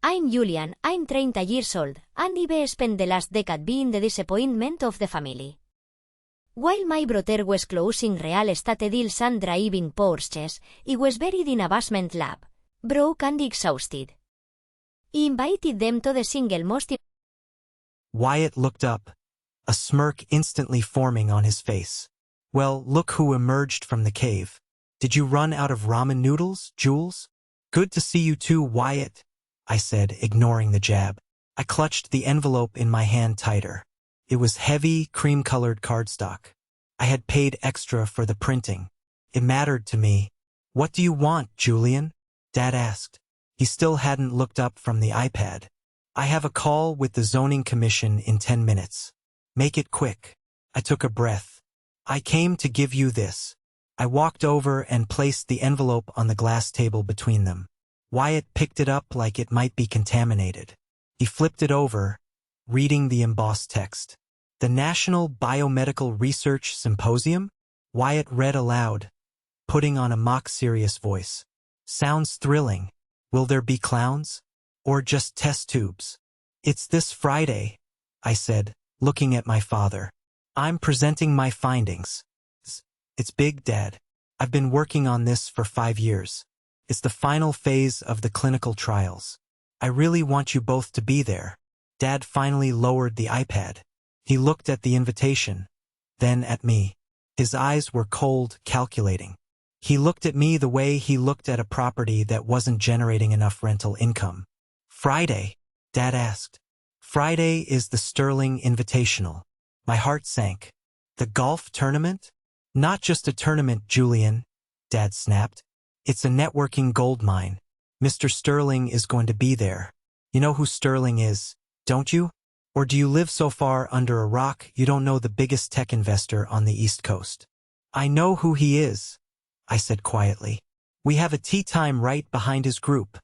I'm Julian, I'm 30 years old, and I've spent the last decade being the disappointment of the family. While my brother was closing real estate deals and driving Porsches, he was buried in a basement lab, broke and exhausted. He invited them to the single most... Wyatt looked up, a smirk instantly forming on his face. Well, look who emerged from the cave. Did you run out of ramen noodles, Jules? Good to see you too, Wyatt, I said, ignoring the jab. I clutched the envelope in my hand tighter. It was heavy, cream-colored cardstock. I had paid extra for the printing. It mattered to me. What do you want, Julian? Dad asked. He still hadn't looked up from the iPad. I have a call with the zoning commission in 10 minutes. Make it quick. I took a breath. I came to give you this. I walked over and placed the envelope on the glass table between them. Wyatt picked it up like it might be contaminated. He flipped it over, reading the embossed text. The National Biomedical Research Symposium? Wyatt read aloud, putting on a mock-serious voice. Sounds thrilling. Will there be clowns? Or just test tubes? It's this Friday, I said, looking at my father. I'm presenting my findings. It's big, Dad. I've been working on this for 5 years. It's the final phase of the clinical trials. I really want you both to be there. Dad finally lowered the iPad. He looked at the invitation, then at me. His eyes were cold, calculating. He looked at me the way he looked at a property that wasn't generating enough rental income. Friday? Dad asked. Friday is the Sterling Invitational. My heart sank. The golf tournament? Not just a tournament, Julian, Dad snapped. It's a networking goldmine. Mr. Sterling is going to be there. You know who Sterling is, don't you? Or do you live so far under a rock you don't know the biggest tech investor on the East Coast? I know who he is, I said quietly. We have a tea time right behind his group,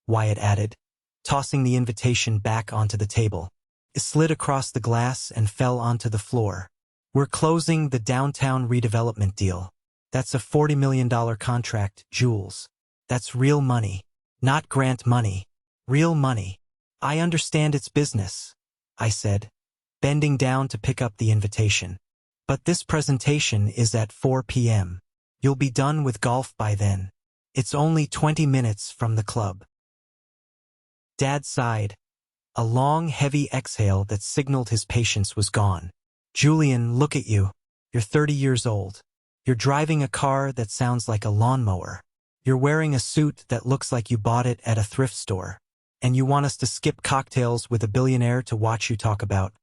Wyatt added, tossing the invitation back onto the table. It slid across the glass and fell onto the floor. We're closing the downtown redevelopment deal. That's a $40 million contract, Jules. That's real money. Not grant money. Real money. I understand it's business, I said, bending down to pick up the invitation. But this presentation is at 4 p.m. You'll be done with golf by then. It's only 20 minutes from the club. Dad sighed, a long, heavy exhale that signaled his patience was gone. Julian, look at you. You're 30 years old. You're driving a car that sounds like a lawnmower. You're wearing a suit that looks like you bought it at a thrift store. And you want us to skip cocktails with a billionaire to watch you talk about.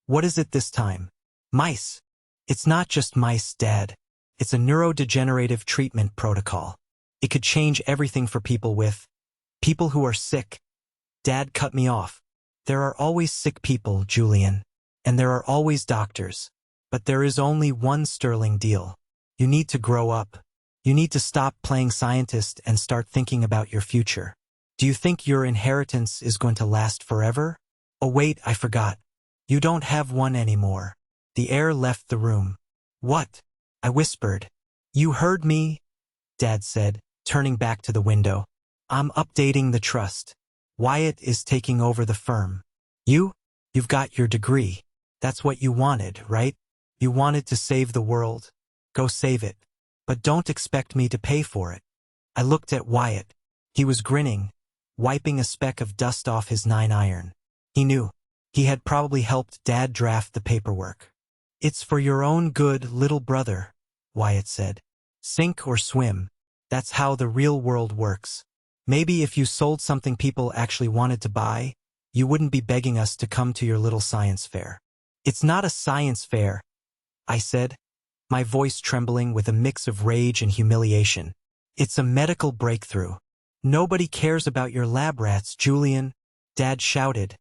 What is it this time? Mice. It's not just mice, Dad. It's a neurodegenerative treatment protocol. It could change everything for people who are sick. Dad cut me off. There are always sick people, Julian. And there are always doctors. But there is only one Sterling deal. You need to grow up. You need to stop playing scientist and start thinking about your future. Do you think your inheritance is going to last forever? Oh wait, I forgot. You don't have one anymore. The air left the room. What? I whispered. You heard me, Dad said, turning back to the window. I'm updating the trust. Wyatt is taking over the firm. You've got your degree. That's what you wanted, right? You wanted to save the world. Go save it. But don't expect me to pay for it. I looked at Wyatt. He was grinning, wiping a speck of dust off his 9-iron. He knew. He had probably helped Dad draft the paperwork. It's for your own good, little brother, Wyatt said. Sink or swim. That's how the real world works. Maybe if you sold something people actually wanted to buy, you wouldn't be begging us to come to your little science fair. It's not a science fair, I said, my voice trembling with a mix of rage and humiliation. It's a medical breakthrough. Nobody cares about your lab rats, Julian, Dad shouted,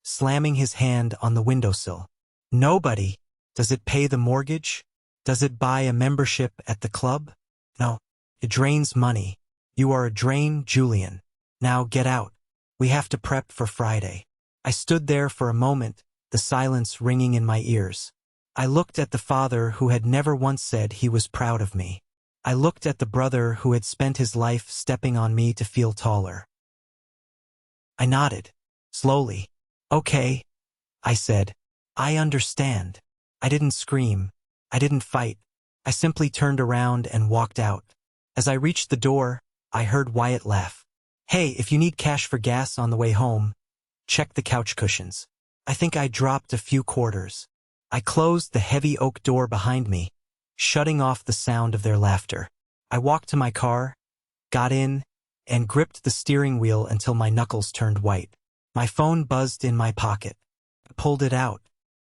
slamming his hand on the windowsill. Nobody. Does it pay the mortgage? Does it buy a membership at the club? No. It drains money. You are a drain, Julian. Now get out. We have to prep for Friday. I stood there for a moment, the silence ringing in my ears. I looked at the father who had never once said he was proud of me. I looked at the brother who had spent his life stepping on me to feel taller. I nodded. Slowly. Okay, I said. I understand. I didn't scream. I didn't fight. I simply turned around and walked out. As I reached the door, I heard Wyatt laugh. Hey, if you need cash for gas on the way home, check the couch cushions. I think I dropped a few quarters. I closed the heavy oak door behind me, shutting off the sound of their laughter. I walked to my car, got in, and gripped the steering wheel until my knuckles turned white. My phone buzzed in my pocket. I pulled it out.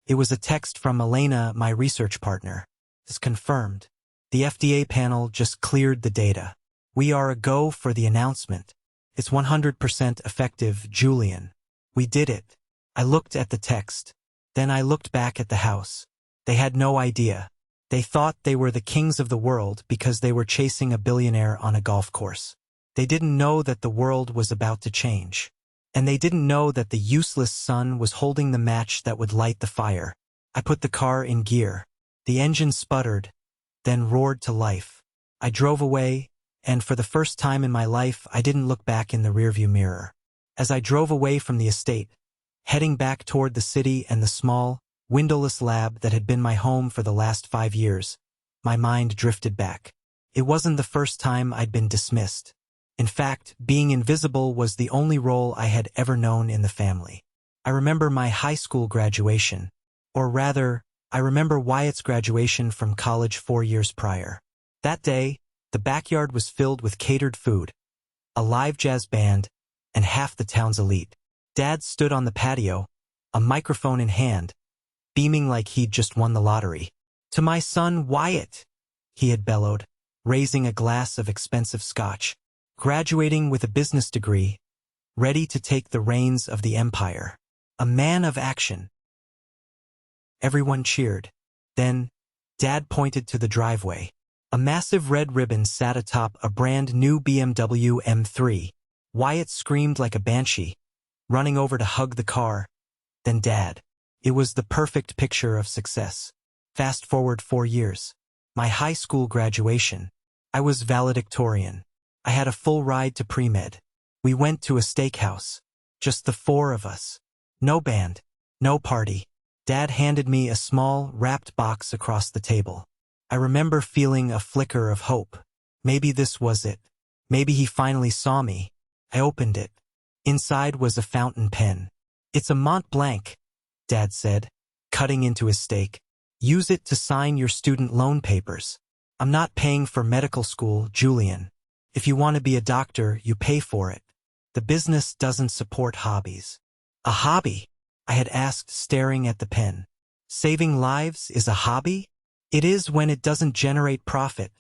It was a text from Elena, my research partner. It's confirmed. The FDA panel just cleared the data. We are a go for the announcement. It's 100% effective, Julian. We did it. I looked at the text. Then I looked back at the house. They had no idea. They thought they were the kings of the world because they were chasing a billionaire on a golf course. They didn't know that the world was about to change. And they didn't know that the useless son was holding the match that would light the fire. I put the car in gear. The engine sputtered, then roared to life. I drove away, and for the first time in my life, I didn't look back in the rearview mirror. As I drove away from the estate, heading back toward the city and the small, windowless lab that had been my home for the last 5 years, my mind drifted back. It wasn't the first time I'd been dismissed. In fact, being invisible was the only role I had ever known in the family. I remember my high school graduation, or rather, I remember Wyatt's graduation from college 4 years prior. That day, the backyard was filled with catered food, a live jazz band, and half the town's elite. Dad stood on the patio, a microphone in hand, beaming like he'd just won the lottery. To my son, Wyatt, he had bellowed, raising a glass of expensive scotch. Graduating with a business degree, ready to take the reins of the empire. A man of action. Everyone cheered. Then, Dad pointed to the driveway. A massive red ribbon sat atop a brand new BMW M3. Wyatt screamed like a banshee, running over to hug the car. Then Dad. It was the perfect picture of success. Fast forward 4 years. My high school graduation. I was valedictorian. I had a full ride to pre-med. We went to a steakhouse. Just the 4 of us. No band. No party. Dad handed me a small, wrapped box across the table. I remember feeling a flicker of hope. Maybe this was it. Maybe he finally saw me. I opened it. Inside was a fountain pen. It's a Mont Blanc, Dad said, cutting into his steak. Use it to sign your student loan papers. I'm not paying for medical school, Julian. If you want to be a doctor, you pay for it. The business doesn't support hobbies. A hobby? I had asked, staring at the pen. Saving lives is a hobby? It is when it doesn't generate profit,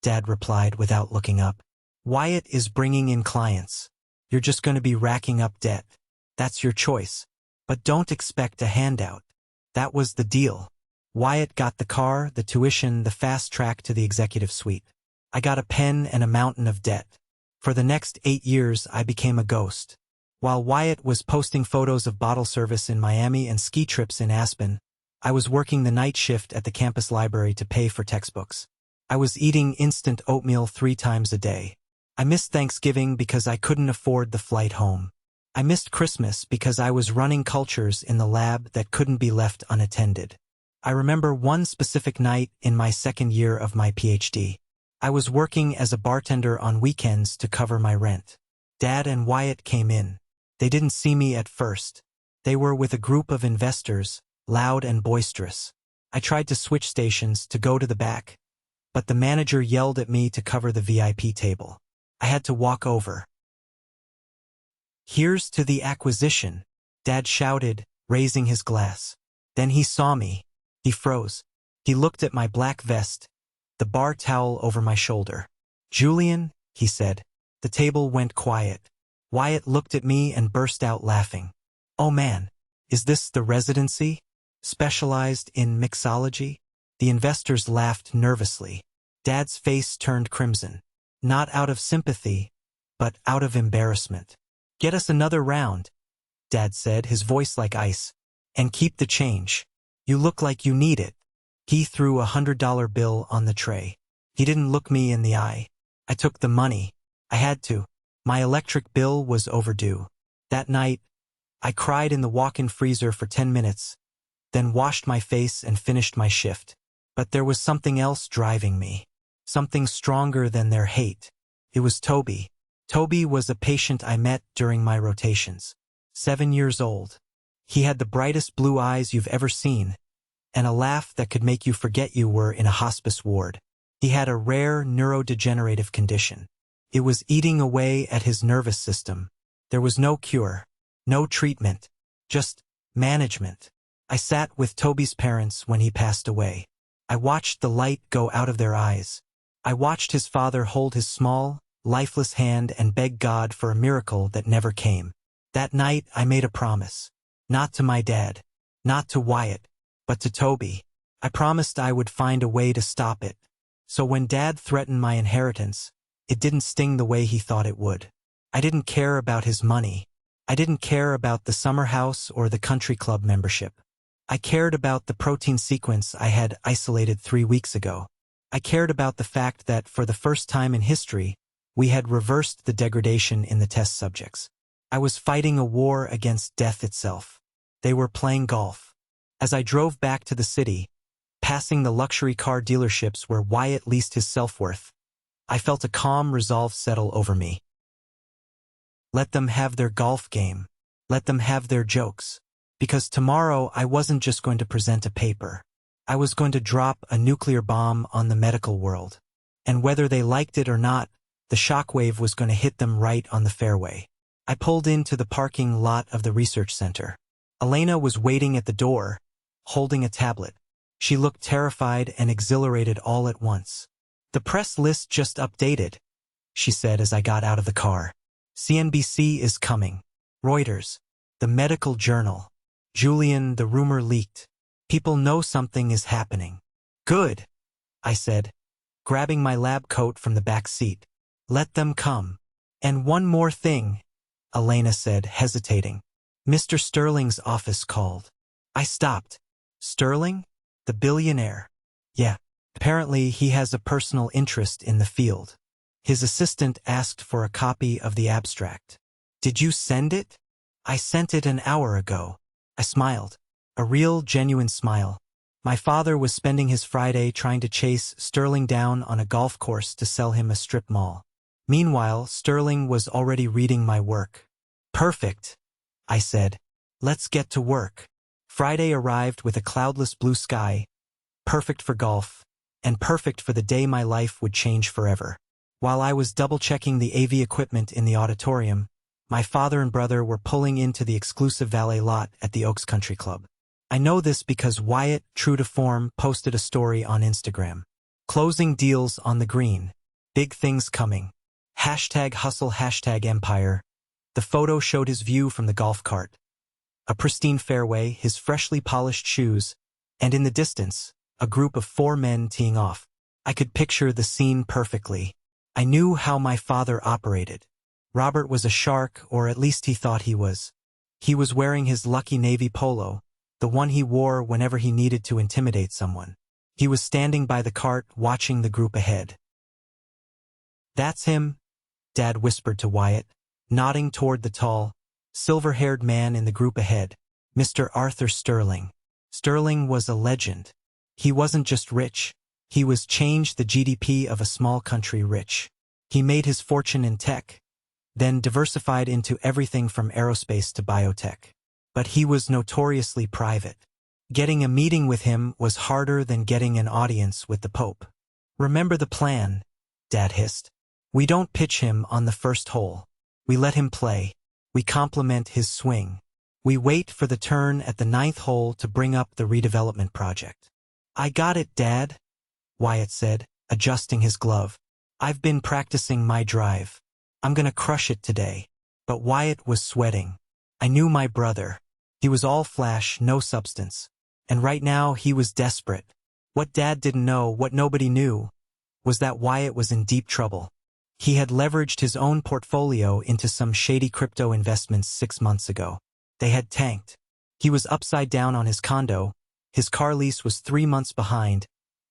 Dad replied without looking up. Wyatt is bringing in clients. You're just going to be racking up debt. That's your choice. But don't expect a handout. That was the deal. Wyatt got the car, the tuition, the fast track to the executive suite. I got a pen and a mountain of debt. For the next 8 years, I became a ghost. While Wyatt was posting photos of bottle service in Miami and ski trips in Aspen, I was working the night shift at the campus library to pay for textbooks. I was eating instant oatmeal 3 times a day. I missed Thanksgiving because I couldn't afford the flight home. I missed Christmas because I was running cultures in the lab that couldn't be left unattended. I remember one specific night in my 2nd year of my PhD. I was working as a bartender on weekends to cover my rent. Dad and Wyatt came in. They didn't see me at first. They were with a group of investors, loud and boisterous. I tried to switch stations to go to the back, but the manager yelled at me to cover the VIP table. I had to walk over. Here's to the acquisition, Dad shouted, raising his glass. Then he saw me. He froze. He looked at my black vest, the bar towel over my shoulder. Julian, he said. The table went quiet. Wyatt looked at me and burst out laughing. Oh man, is this the residency? Specialized in mixology? The investors laughed nervously. Dad's face turned crimson. Not out of sympathy, but out of embarrassment. Get us another round, Dad said, his voice like ice. And keep the change. You look like you need it. He threw a $100 bill on the tray. He didn't look me in the eye. I took the money. I had to. My electric bill was overdue. That night, I cried in the walk-in freezer for 10 minutes, then washed my face and finished my shift. But there was something else driving me. Something stronger than their hate. It was Toby. Toby was a patient I met during my rotations. 7 years old. He had the brightest blue eyes you've ever seen, and a laugh that could make you forget you were in a hospice ward. He had a rare neurodegenerative condition. It was eating away at his nervous system. There was no cure, no treatment, just management. I sat with Toby's parents when he passed away. I watched the light go out of their eyes. I watched his father hold his small, lifeless hand and beg God for a miracle that never came. That night I made a promise. Not to my dad, not to Wyatt, but to Toby. I promised I would find a way to stop it. So when Dad threatened my inheritance, it didn't sting the way he thought it would. I didn't care about his money. I didn't care about the summer house or the country club membership. I cared about the protein sequence I had isolated 3 weeks ago. I cared about the fact that for the first time in history, we had reversed the degradation in the test subjects. I was fighting a war against death itself. They were playing golf. As I drove back to the city, passing the luxury car dealerships where Wyatt leased his self-worth, I felt a calm resolve settle over me. Let them have their golf game. Let them have their jokes. Because tomorrow I wasn't just going to present a paper. I was going to drop a nuclear bomb on the medical world. And whether they liked it or not, the shockwave was going to hit them right on the fairway. I pulled into the parking lot of the research center. Elena was waiting at the door, holding a tablet. She looked terrified and exhilarated all at once. The press list just updated, she said as I got out of the car. CNBC is coming. Reuters. The medical journal. Julian, the rumor leaked. People know something is happening. Good, I said, grabbing my lab coat from the back seat. Let them come. And one more thing, Elena said, hesitating. Mr. Sterling's office called. I stopped. Sterling? The billionaire. Yeah. Apparently he has a personal interest in the field. His assistant asked for a copy of the abstract. Did you send it? I sent it an hour ago. I smiled. A real, genuine smile. My father was spending his Friday trying to chase Sterling down on a golf course to sell him a strip mall. Meanwhile, Sterling was already reading my work. Perfect, I said. Let's get to work. Friday arrived with a cloudless blue sky, perfect for golf, and perfect for the day my life would change forever. While I was double-checking the AV equipment in the auditorium, my father and brother were pulling into the exclusive valet lot at the Oaks Country Club. I know this because Wyatt, true to form, posted a story on Instagram. Closing deals on the green. Big things coming. #hustle, #empire. The photo showed his view from the golf cart. A pristine fairway, his freshly polished shoes, and in the distance, a group of 4 men teeing off. I could picture the scene perfectly. I knew how my father operated. Robert was a shark, or at least he thought he was. He was wearing his lucky navy polo, the one he wore whenever he needed to intimidate someone. He was standing by the cart watching the group ahead. That's him, Dad whispered to Wyatt, nodding toward the tall, silver-haired man in the group ahead, Mr. Arthur Sterling. Sterling was a legend. He wasn't just rich. He was changed the GDP of a small country rich. He made his fortune in tech, then diversified into everything from aerospace to biotech. But he was notoriously private. Getting a meeting with him was harder than getting an audience with the Pope. Remember the plan, Dad hissed. We don't pitch him on the first hole. We let him play. We compliment his swing. We wait for the turn at the 9th hole to bring up the redevelopment project. I got it, Dad, Wyatt said, adjusting his glove. I've been practicing my drive. I'm gonna crush it today. But Wyatt was sweating. I knew my brother. He was all flash, no substance. And right now he was desperate. What Dad didn't know, what nobody knew, was that Wyatt was in deep trouble. He had leveraged his own portfolio into some shady crypto investments 6 months ago. They had tanked. He was upside down on his condo, his car lease was 3 months behind,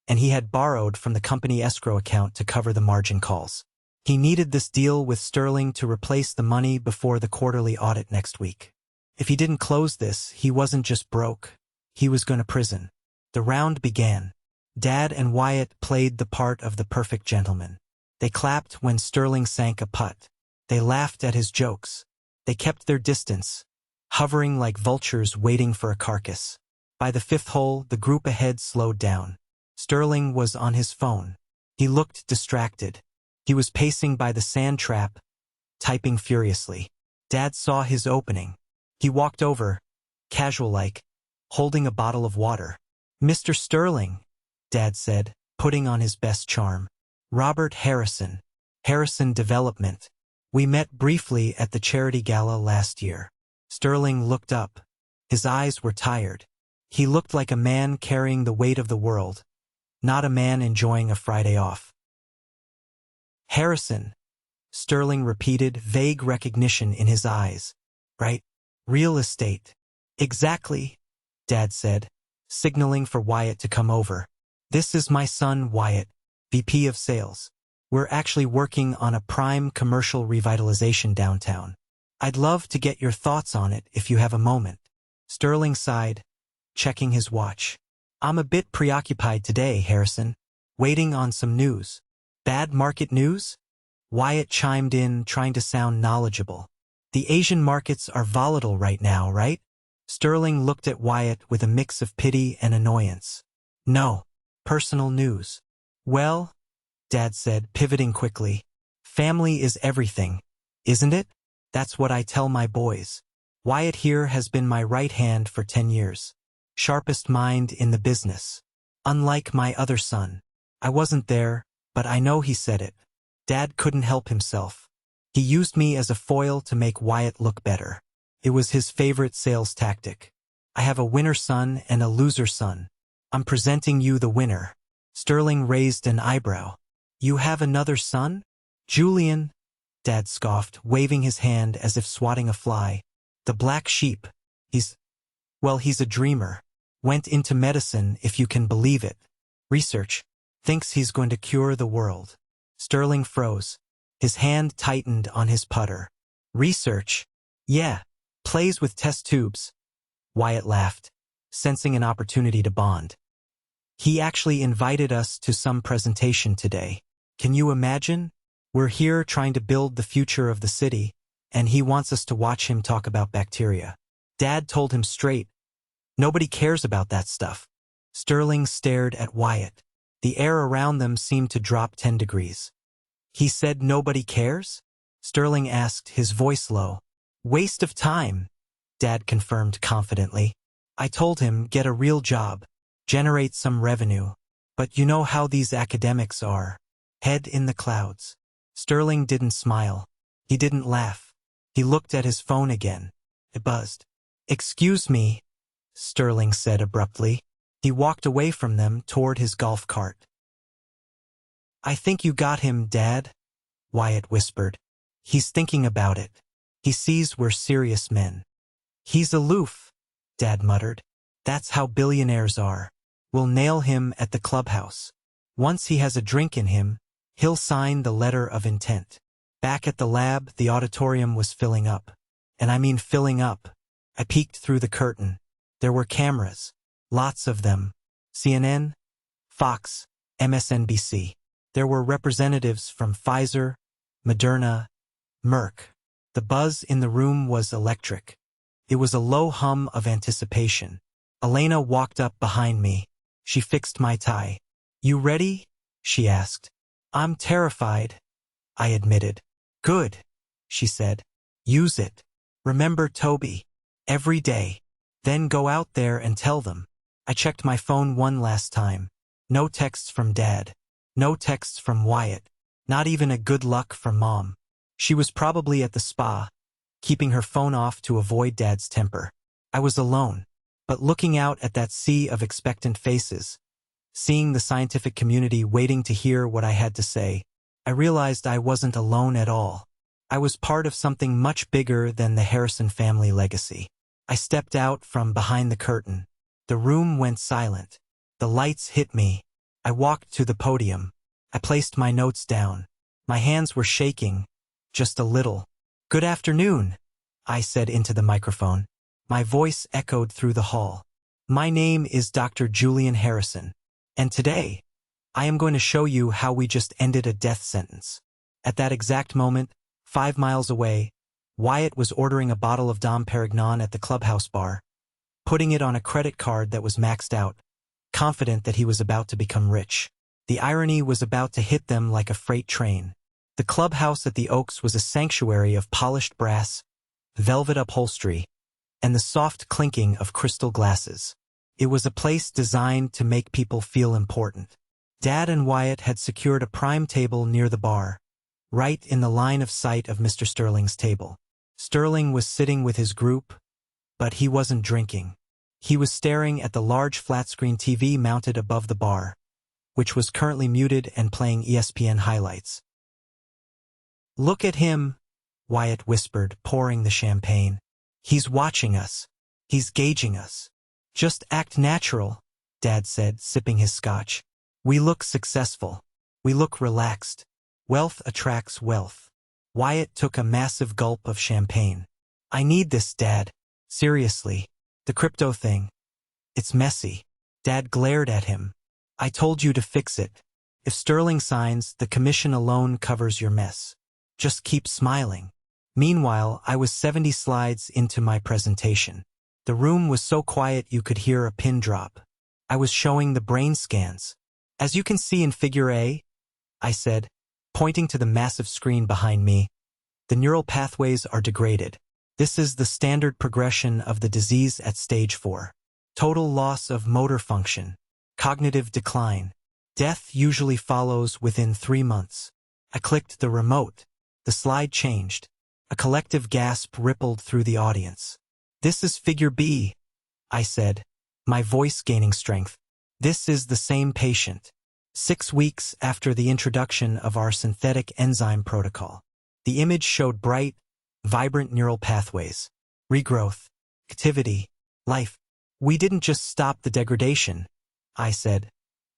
and he had borrowed from the company escrow account to cover the margin calls. He needed this deal with Sterling to replace the money before the quarterly audit next week. If he didn't close this, he wasn't just broke. He was going to prison. The round began. Dad and Wyatt played the part of the perfect gentleman. They clapped when Sterling sank a putt. They laughed at his jokes. They kept their distance, hovering like vultures waiting for a carcass. By the fifth hole, the group ahead slowed down. Sterling was on his phone. He looked distracted. He was pacing by the sand trap, typing furiously. Dad saw his opening. He walked over, casual-like, holding a bottle of water. "Mr. Sterling," Dad said, putting on his best charm. "Robert Harrison. Harrison Development. We met briefly at the charity gala last year." Sterling looked up. His eyes were tired. He looked like a man carrying the weight of the world, not a man enjoying a Friday off. "Harrison," Sterling repeated, vague recognition in his eyes. "Right? Real estate." "Exactly," Dad said, signaling for Wyatt to come over. "This is my son, Wyatt, VP of Sales. We're actually working on a prime commercial revitalization downtown. I'd love to get your thoughts on it if you have a moment." Sterling sighed, checking his watch. "I'm a bit preoccupied today, Harrison. Waiting on some news." "Bad market news?" Wyatt chimed in, trying to sound knowledgeable. "The Asian markets are volatile right now, right?" Sterling looked at Wyatt with a mix of pity and annoyance. "No. Personal news." "Well," Dad said, pivoting quickly, "family is everything, isn't it? That's what I tell my boys. Wyatt here has been my right hand for 10 years. Sharpest mind in the business. Unlike my other son. I wasn't there, but I know he said it." Dad couldn't help himself. He used me as a foil to make Wyatt look better. It was his favorite sales tactic. "I have a winner son and a loser son. I'm presenting you the winner." Sterling raised an eyebrow. "You have another son?" "Julian," Dad scoffed, waving his hand as if swatting a fly. "The black sheep. He's a dreamer. Went into medicine, if you can believe it. Research. Thinks he's going to cure the world." Sterling froze. His hand tightened on his putter. "Research? Yeah. Plays with test tubes." Wyatt laughed, sensing an opportunity to bond. "He actually invited us to some presentation today. Can you imagine? We're here trying to build the future of the city, and he wants us to watch him talk about bacteria." Dad told him straight, "Nobody cares about that stuff." Sterling stared at Wyatt. The air around them seemed to drop 10 degrees. "He said nobody cares?" Sterling asked, his voice low. "Waste of time," Dad confirmed confidently. "I told him, get a real job, generate some revenue. But you know how these academics are. Head in the clouds." Sterling didn't smile. He didn't laugh. He looked at his phone again. It buzzed. "Excuse me," Sterling said abruptly. He walked away from them toward his golf cart. "I think you got him, Dad," Wyatt whispered. "He's thinking about it. He sees we're serious men." "He's aloof," Dad muttered. "That's how billionaires are. We'll nail him at the clubhouse. Once he has a drink in him, he'll sign the letter of intent." Back at the lab, the auditorium was filling up. And I mean filling up. I peeked through the curtain. There were cameras. Lots of them. CNN, Fox, MSNBC. There were representatives from Pfizer, Moderna, Merck. The buzz in the room was electric. It was a low hum of anticipation. Elena walked up behind me. She fixed my tie. "You ready?" she asked. "I'm terrified," I admitted. "Good," she said. "Use it. Remember Toby. Every day. Then go out there and tell them." I checked my phone one last time. No texts from Dad. No texts from Wyatt. Not even a good luck from Mom. She was probably at the spa, keeping her phone off to avoid Dad's temper. I was alone, but looking out at that sea of expectant faces, seeing the scientific community waiting to hear what I had to say, I realized I wasn't alone at all. I was part of something much bigger than the Harrison family legacy. I stepped out from behind the curtain. The room went silent. The lights hit me. I walked to the podium. I placed my notes down. My hands were shaking, just a little. "Good afternoon," I said into the microphone. My voice echoed through the hall. "My name is Dr. Julian Harrison, and today, I am going to show you how we just ended a death sentence." At that exact moment, 5 miles away, Wyatt was ordering a bottle of Dom Perignon at the Clubhouse bar, putting it on a credit card that was maxed out, confident that he was about to become rich. The irony was about to hit them like a freight train. The clubhouse at the Oaks was a sanctuary of polished brass, velvet upholstery, and the soft clinking of crystal glasses. It was a place designed to make people feel important. Dad and Wyatt had secured a prime table near the bar, right in the line of sight of Mr. Sterling's table. Sterling was sitting with his group, but he wasn't drinking. He was staring at the large flat-screen TV mounted above the bar, which was currently muted and playing ESPN highlights. "Look at him," Wyatt whispered, pouring the champagne. "He's watching us. He's gauging us." "Just act natural," Dad said, sipping his scotch. "We look successful. We look relaxed. Wealth attracts wealth." Wyatt took a massive gulp of champagne. "I need this, Dad. Seriously. The crypto thing. It's messy." Dad glared at him. "I told you to fix it. If Sterling signs, the commission alone covers your mess. Just keep smiling." Meanwhile, I was 70 slides into my presentation. The room was so quiet you could hear a pin drop. I was showing the brain scans. "As you can see in Figure A," I said, pointing to the massive screen behind me, "the neural pathways are degraded. This is the standard progression of the disease at stage 4. Total loss of motor function. Cognitive decline. Death usually follows within 3 months." I clicked the remote. The slide changed. A collective gasp rippled through the audience. "This is Figure B," I said, my voice gaining strength. "This is the same patient. 6 weeks after the introduction of our synthetic enzyme protocol." The image showed bright, vibrant neural pathways. Regrowth. Activity. Life. "We didn't just stop the degradation," I said,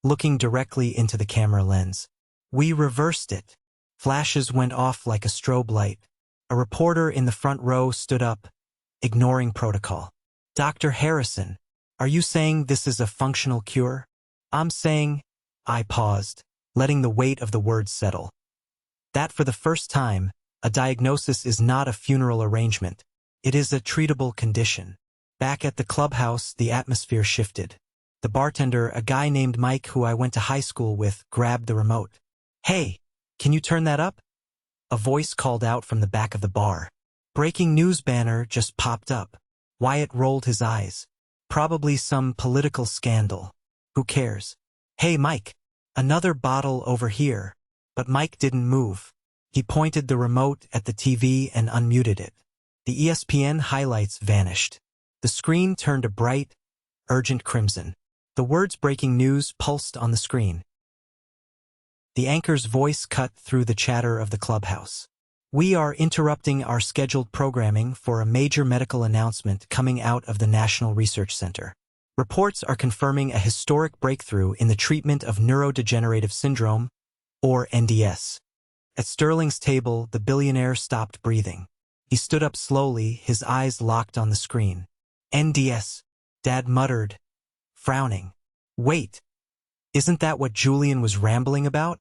looking directly into the camera lens. "We reversed it." Flashes went off like a strobe light. A reporter in the front row stood up, ignoring protocol. "Dr. Harrison, are you saying this is a functional cure?" "I'm saying—" I paused, letting the weight of the words settle. "That for the first time, a diagnosis is not a funeral arrangement. It is a treatable condition." Back at the clubhouse, the atmosphere shifted. The bartender, a guy named Mike who I went to high school with, grabbed the remote. "Hey, can you turn that up?" A voice called out from the back of the bar. Breaking news banner just popped up. Wyatt rolled his eyes. Probably some political scandal. Who cares? "Hey, Mike, another bottle over here." But Mike didn't move. He pointed the remote at the TV and unmuted it. The ESPN highlights vanished. The screen turned a bright, urgent crimson. The words "breaking news" pulsed on the screen. The anchor's voice cut through the chatter of the clubhouse. "We are interrupting our scheduled programming for a major medical announcement coming out of the National Research Center. Reports are confirming a historic breakthrough in the treatment of neurodegenerative syndrome, or NDS." At Sterling's table, the billionaire stopped breathing. He stood up slowly, his eyes locked on the screen. "NDS," Dad muttered, frowning. "Wait, isn't that what Julian was rambling about?"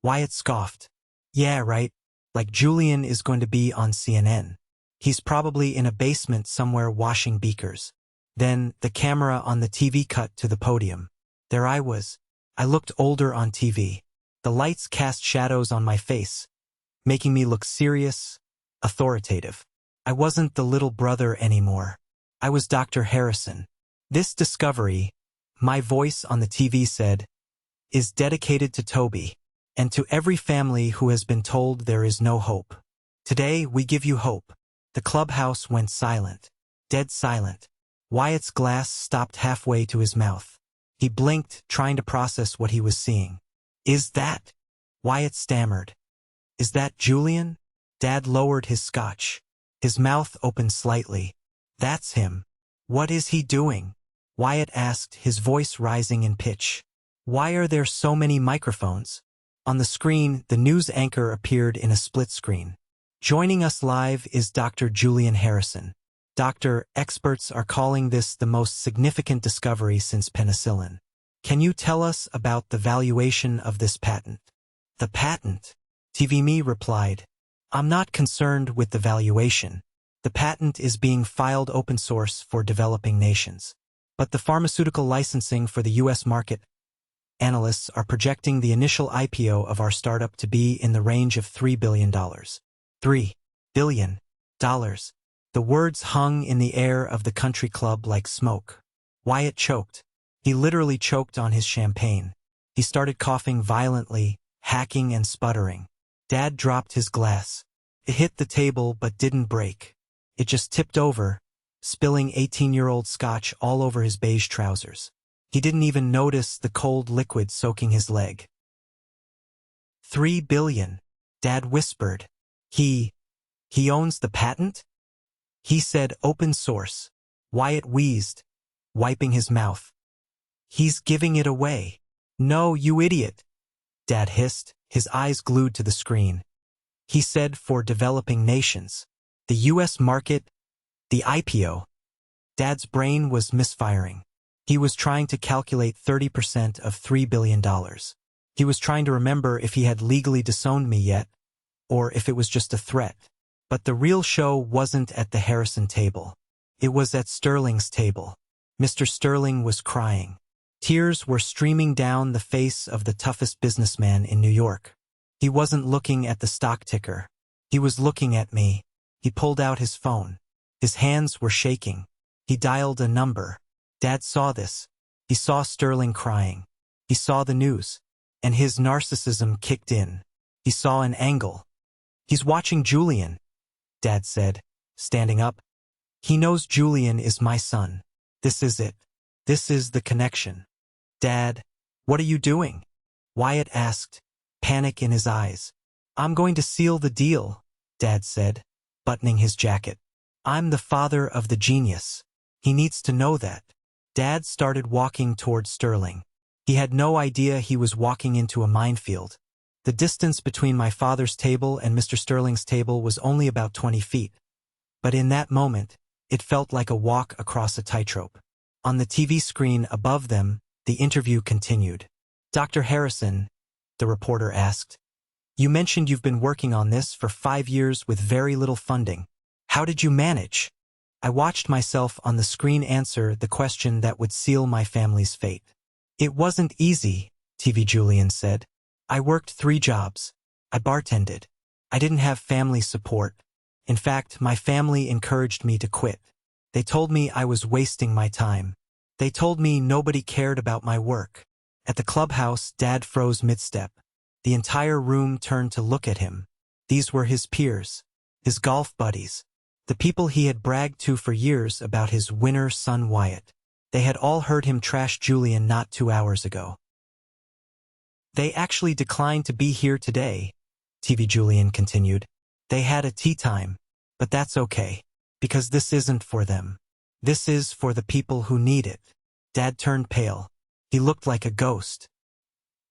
Wyatt scoffed. "Yeah, right. Like Julian is going to be on CNN. He's probably in a basement somewhere washing beakers." Then the camera on the TV cut to the podium. There I was. I looked older on TV. The lights cast shadows on my face, making me look serious, authoritative. I wasn't the little brother anymore. I was Dr. Harrison. "This discovery," my voice on the TV said, "is dedicated to Toby, and to every family who has been told there is no hope. Today we give you hope." The clubhouse went silent. Dead silent. Wyatt's glass stopped halfway to his mouth. He blinked, trying to process what he was seeing. "Is that—" Wyatt stammered. "Is that Julian?" Dad lowered his scotch. His mouth opened slightly. "That's him." "What is he doing?" Wyatt asked, his voice rising in pitch. "Why are there so many microphones?" On the screen, the news anchor appeared in a split screen. Joining us live is Dr. Julian Harrison. Doctor, experts are calling this the most significant discovery since penicillin. Can you tell us about the valuation of this patent? The patent? TV.me replied, I'm not concerned with the valuation. The patent is being filed open source for developing nations. But the pharmaceutical licensing for the U.S. market, analysts are projecting the initial IPO of our startup to be in the range of $3 billion. $3 billion. The words hung in the air of the country club like smoke. Wyatt choked. He literally choked on his champagne. He started coughing violently, hacking and sputtering. Dad dropped his glass. It hit the table but didn't break. It just tipped over, spilling 18-year-old scotch all over his beige trousers. He didn't even notice the cold liquid soaking his leg. $3 billion, Dad whispered. He owns the patent? He said open source. Wyatt wheezed, wiping his mouth. He's giving it away. No, you idiot, Dad hissed, his eyes glued to the screen. He said for developing nations. The U.S. market, the IPO. Dad's brain was misfiring. He was trying to calculate 30% of $3 billion. He was trying to remember if he had legally disowned me yet, or if it was just a threat. But the real show wasn't at the Harrison table. It was at Sterling's table. Mr. Sterling was crying. Tears were streaming down the face of the toughest businessman in New York. He wasn't looking at the stock ticker. He was looking at me. He pulled out his phone. His hands were shaking. He dialed a number. Dad saw this. He saw Sterling crying. He saw the news. And his narcissism kicked in. He saw an angle. He's watching Julian, Dad said, standing up. He knows Julian is my son. This is it. This is the connection. Dad, what are you doing? Wyatt asked, panic in his eyes. I'm going to seal the deal, Dad said, buttoning his jacket. I'm the father of the genius. He needs to know that. Dad started walking toward Sterling. He had no idea he was walking into a minefield. The distance between my father's table and Mr. Sterling's table was only about 20 feet. But in that moment, it felt like a walk across a tightrope. On the TV screen above them, the interview continued. Dr. Harrison, the reporter asked, you mentioned you've been working on this for 5 years with very little funding. How did you manage? I watched myself on the screen answer the question that would seal my family's fate. It wasn't easy, TV Julian said. I worked 3 jobs. I bartended. I didn't have family support. In fact, my family encouraged me to quit. They told me I was wasting my time. They told me nobody cared about my work. At the clubhouse, Dad froze mid-step. The entire room turned to look at him. These were his peers, his golf buddies, the people he had bragged to for years about his winner son Wyatt. They had all heard him trash Julian not 2 hours ago. They actually declined to be here today, TV Julian continued. They had a tea time, but that's okay, because this isn't for them. This is for the people who need it. Dad turned pale. He looked like a ghost.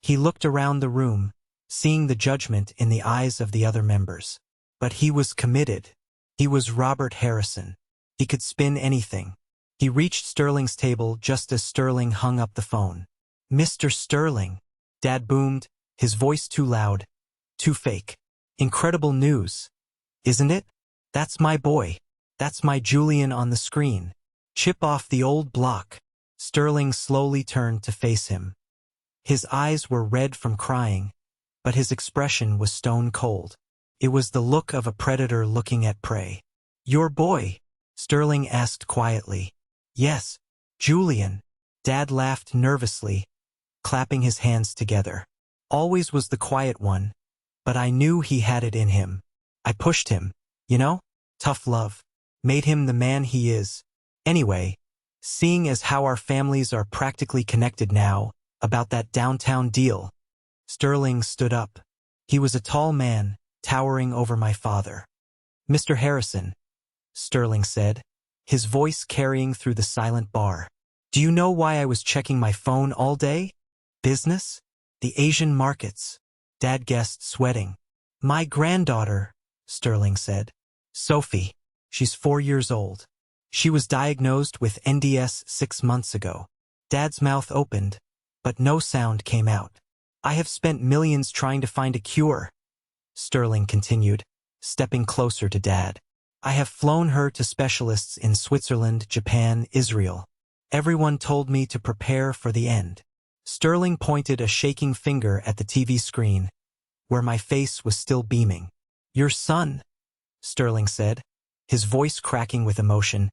He looked around the room, seeing the judgment in the eyes of the other members. But he was committed. He was Robert Harrison. He could spin anything. He reached Sterling's table just as Sterling hung up the phone. Mr. Sterling, Dad boomed, his voice too loud, too fake. Incredible news, isn't it? That's my boy. That's my Julian on the screen. Chip off the old block. Sterling slowly turned to face him. His eyes were red from crying, but his expression was stone cold. It was the look of a predator looking at prey. Your boy? Sterling asked quietly. Yes, Julian. Dad laughed nervously, clapping his hands together. Always was the quiet one, but I knew he had it in him. I pushed him, you know? Tough love. Made him the man he is. Anyway, seeing as how our families are practically connected now, about that downtown deal. Sterling stood up. He was a tall man, towering over my father. Mr. Harrison, Sterling said, his voice carrying through the silent bar. Do you know why I was checking my phone all day? Business? The Asian markets. Dad guessed, sweating. My granddaughter, Sterling said. Sophie. She's 4 years old. She was diagnosed with NDS 6 months ago. Dad's mouth opened, but no sound came out. I have spent millions trying to find a cure, Sterling continued, stepping closer to Dad. I have flown her to specialists in Switzerland, Japan, Israel. Everyone told me to prepare for the end. Sterling pointed a shaking finger at the TV screen, where my face was still beaming. Your son, Sterling said, his voice cracking with emotion,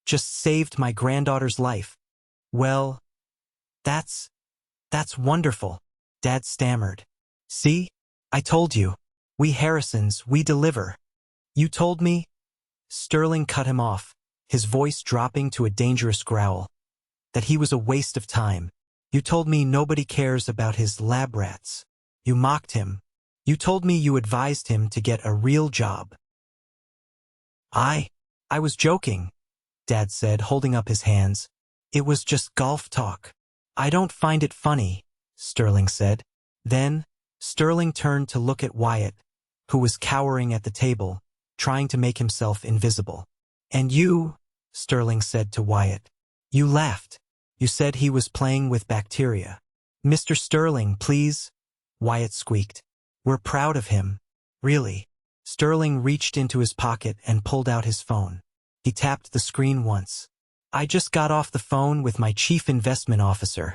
just saved my granddaughter's life. Well, that's wonderful, Dad stammered. See? I told you. We Harrisons, we deliver. You told me? Sterling cut him off, his voice dropping to a dangerous growl. That he was a waste of time. You told me nobody cares about his lab rats. You mocked him. You told me you advised him to get a real job. I was joking, Dad said, holding up his hands. It was just golf talk. I don't find it funny, Sterling said. Then, Sterling turned to look at Wyatt, who was cowering at the table, trying to make himself invisible. And you, Sterling said to Wyatt. You laughed. You said he was playing with bacteria. Mr. Sterling, please, Wyatt squeaked. We're proud of him. Really. Sterling reached into his pocket and pulled out his phone. He tapped the screen once. I just got off the phone with my chief investment officer,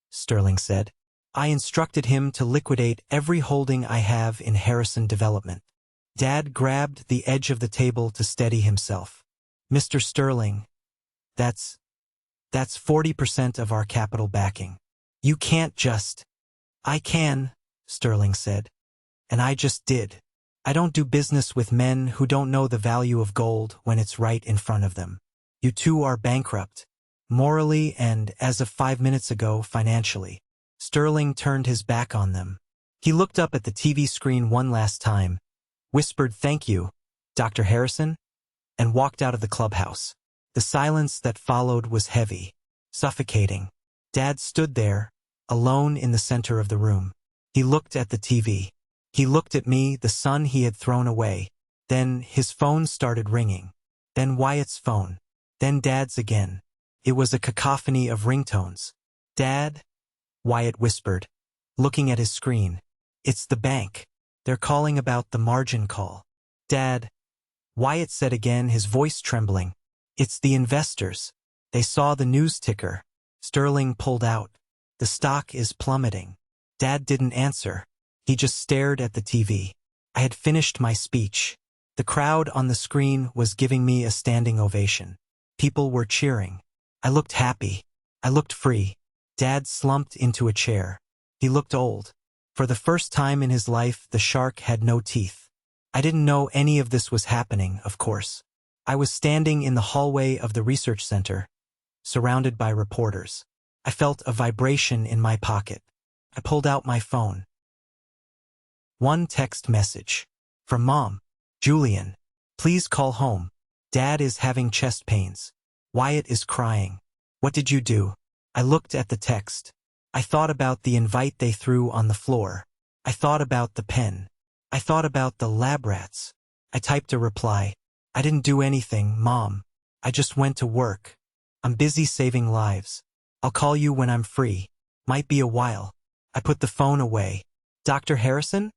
Sterling said. I instructed him to liquidate every holding I have in Harrison Development. Dad grabbed the edge of the table to steady himself. Mr. Sterling, that's 40% of our capital backing. You can't just... I can, Sterling said. And I just did. I don't do business with men who don't know the value of gold when it's right in front of them. You two are bankrupt, morally and, as of 5 minutes ago, financially. Sterling turned his back on them. He looked up at the TV screen one last time, whispered thank you, Dr. Harrison, and walked out of the clubhouse. The silence that followed was heavy, suffocating. Dad stood there, alone in the center of the room. He looked at the TV. He looked at me, the son he had thrown away. Then his phone started ringing. Then Wyatt's phone. Then Dad's again. It was a cacophony of ringtones. Dad? Wyatt whispered, looking at his screen. It's the bank. They're calling about the margin call. Dad, Wyatt said again, his voice trembling. It's the investors. They saw the news ticker. Sterling pulled out. The stock is plummeting. Dad didn't answer. He just stared at the TV. I had finished my speech. The crowd on the screen was giving me a standing ovation. People were cheering. I looked happy. I looked free. Dad slumped into a chair. He looked old. For the first time in his life, the shark had no teeth. I didn't know any of this was happening, of course. I was standing in the hallway of the research center, surrounded by reporters. I felt a vibration in my pocket. I pulled out my phone. One text message. From Mom. Julian. Please call home. Dad is having chest pains. Wyatt is crying. What did you do? I looked at the text. I thought about the invite they threw on the floor. I thought about the pen. I thought about the lab rats. I typed a reply. I didn't do anything, Mom. I just went to work. I'm busy saving lives. I'll call you when I'm free. Might be a while. I put the phone away. Dr. Harrison?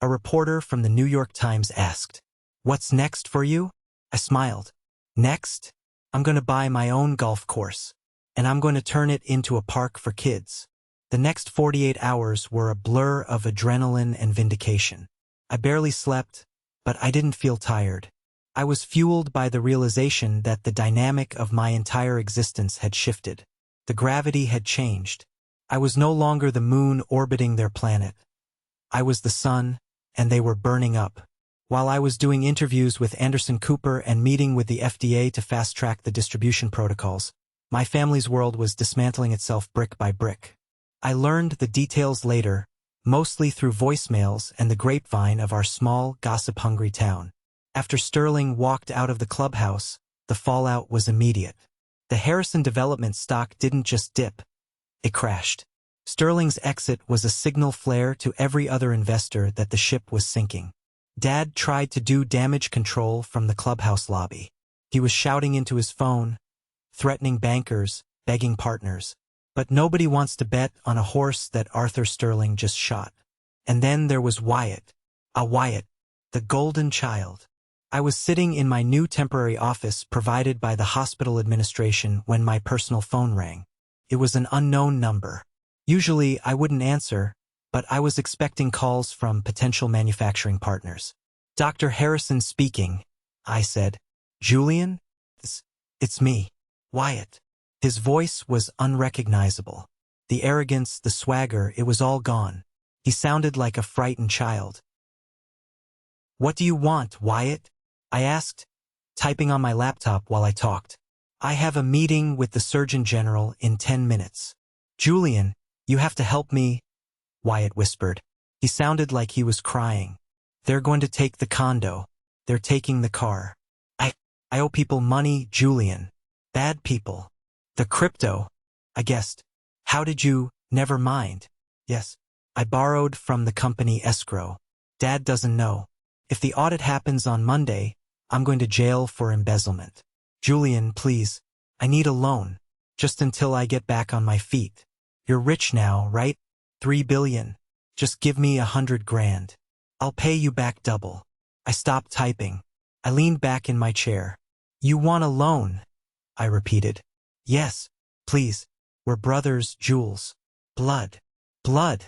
A reporter from the New York Times asked. What's next for you? I smiled. Next? I'm going to buy my own golf course. And I'm going to turn it into a park for kids. The next 48 hours were a blur of adrenaline and vindication. I barely slept, but I didn't feel tired. I was fueled by the realization that the dynamic of my entire existence had shifted. The gravity had changed. I was no longer the moon orbiting their planet. I was the sun, and they were burning up. While I was doing interviews with Anderson Cooper and meeting with the FDA to fast-track the distribution protocols, my family's world was dismantling itself brick by brick. I learned the details later, mostly through voicemails and the grapevine of our small, gossip-hungry town. After Sterling walked out of the clubhouse, the fallout was immediate. The Harrison Development stock didn't just dip. It crashed. Sterling's exit was a signal flare to every other investor that the ship was sinking. Dad tried to do damage control from the clubhouse lobby. He was shouting into his phone, threatening bankers, begging partners. But nobody wants to bet on a horse that Arthur Sterling just shot. And then there was Wyatt. Wyatt, the golden child. I was sitting in my new temporary office provided by the hospital administration when my personal phone rang. It was an unknown number. Usually I wouldn't answer, but I was expecting calls from potential manufacturing partners. Dr. Harrison speaking, I said. Julian? It's me, Wyatt. His voice was unrecognizable. The arrogance, the swagger, it was all gone. He sounded like a frightened child. What do you want, Wyatt? I asked, typing on my laptop while I talked. I have a meeting with the Surgeon General in 10 minutes. Julian, you have to help me, Wyatt whispered. He sounded like he was crying. They're going to take the condo. They're taking the car. I owe people money, Julian. Bad people. The crypto, I guessed. How did you? Never mind. Yes. I borrowed from the company escrow. Dad doesn't know. If the audit happens on Monday, I'm going to jail for embezzlement. Julian, please. I need a loan. Just until I get back on my feet. You're rich now, right? 3 billion. Just give me 100 grand. I'll pay you back double. I stopped typing. I leaned back in my chair. You want a loan? I repeated. Yes, please. We're brothers, Jules. Blood. Blood,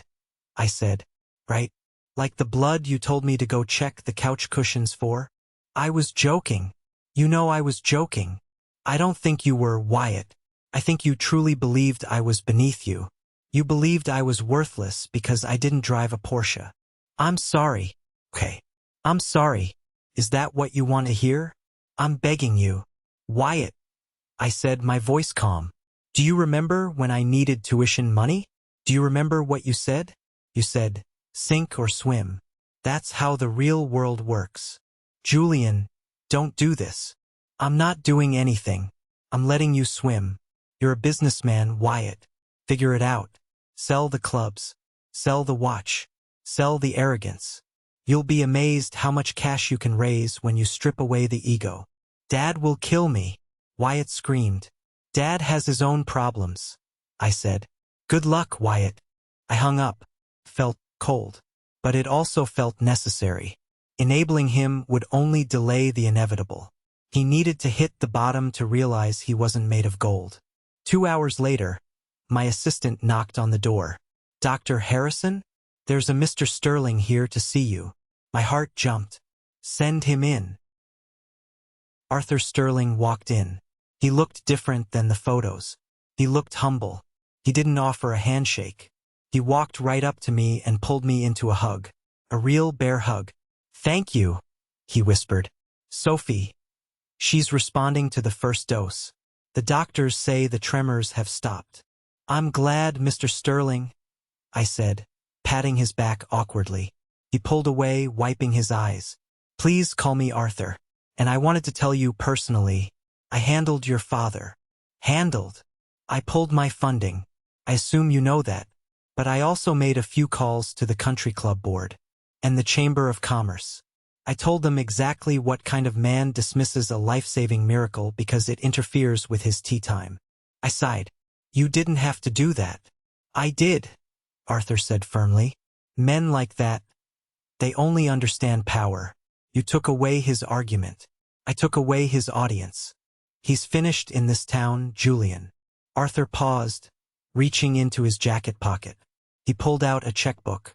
I said. Right? Like the blood you told me to go check the couch cushions for? I was joking. You know I was joking. I don't think you were, Wyatt. I think you truly believed I was beneath you. You believed I was worthless because I didn't drive a Porsche. I'm sorry. Okay. I'm sorry. Is that what you want to hear? I'm begging you. Wyatt, I said, my voice calm. Do you remember when I needed tuition money? Do you remember what you said? You said, sink or swim. That's how the real world works. Julian, don't do this. I'm not doing anything. I'm letting you swim. You're a businessman, Wyatt. Figure it out. Sell the clubs. Sell the watch. Sell the arrogance. You'll be amazed how much cash you can raise when you strip away the ego. Dad will kill me, Wyatt screamed. Dad has his own problems, I said. Good luck, Wyatt. I hung up. Felt cold. But it also felt necessary. Enabling him would only delay the inevitable. He needed to hit the bottom to realize he wasn't made of gold. 2 hours later, my assistant knocked on the door. Dr. Harrison? There's a Mr. Sterling here to see you. My heart jumped. Send him in. Arthur Sterling walked in. He looked different than the photos. He looked humble. He didn't offer a handshake. He walked right up to me and pulled me into a hug. A real bear hug. Thank you, he whispered. Sophie. She's responding to the first dose. The doctors say the tremors have stopped. I'm glad, Mr. Sterling, I said, patting his back awkwardly. He pulled away, wiping his eyes. Please call me Arthur. And I wanted to tell you personally, I handled your father. Handled? I pulled my funding. I assume you know that. But I also made a few calls to the country club board and the Chamber of Commerce. I told them exactly what kind of man dismisses a life-saving miracle because it interferes with his tea time. I sighed. You didn't have to do that. I did, Arthur said firmly. Men like that, they only understand power. You took away his argument. I took away his audience. He's finished in this town, Julian. Arthur paused, reaching into his jacket pocket. He pulled out a checkbook.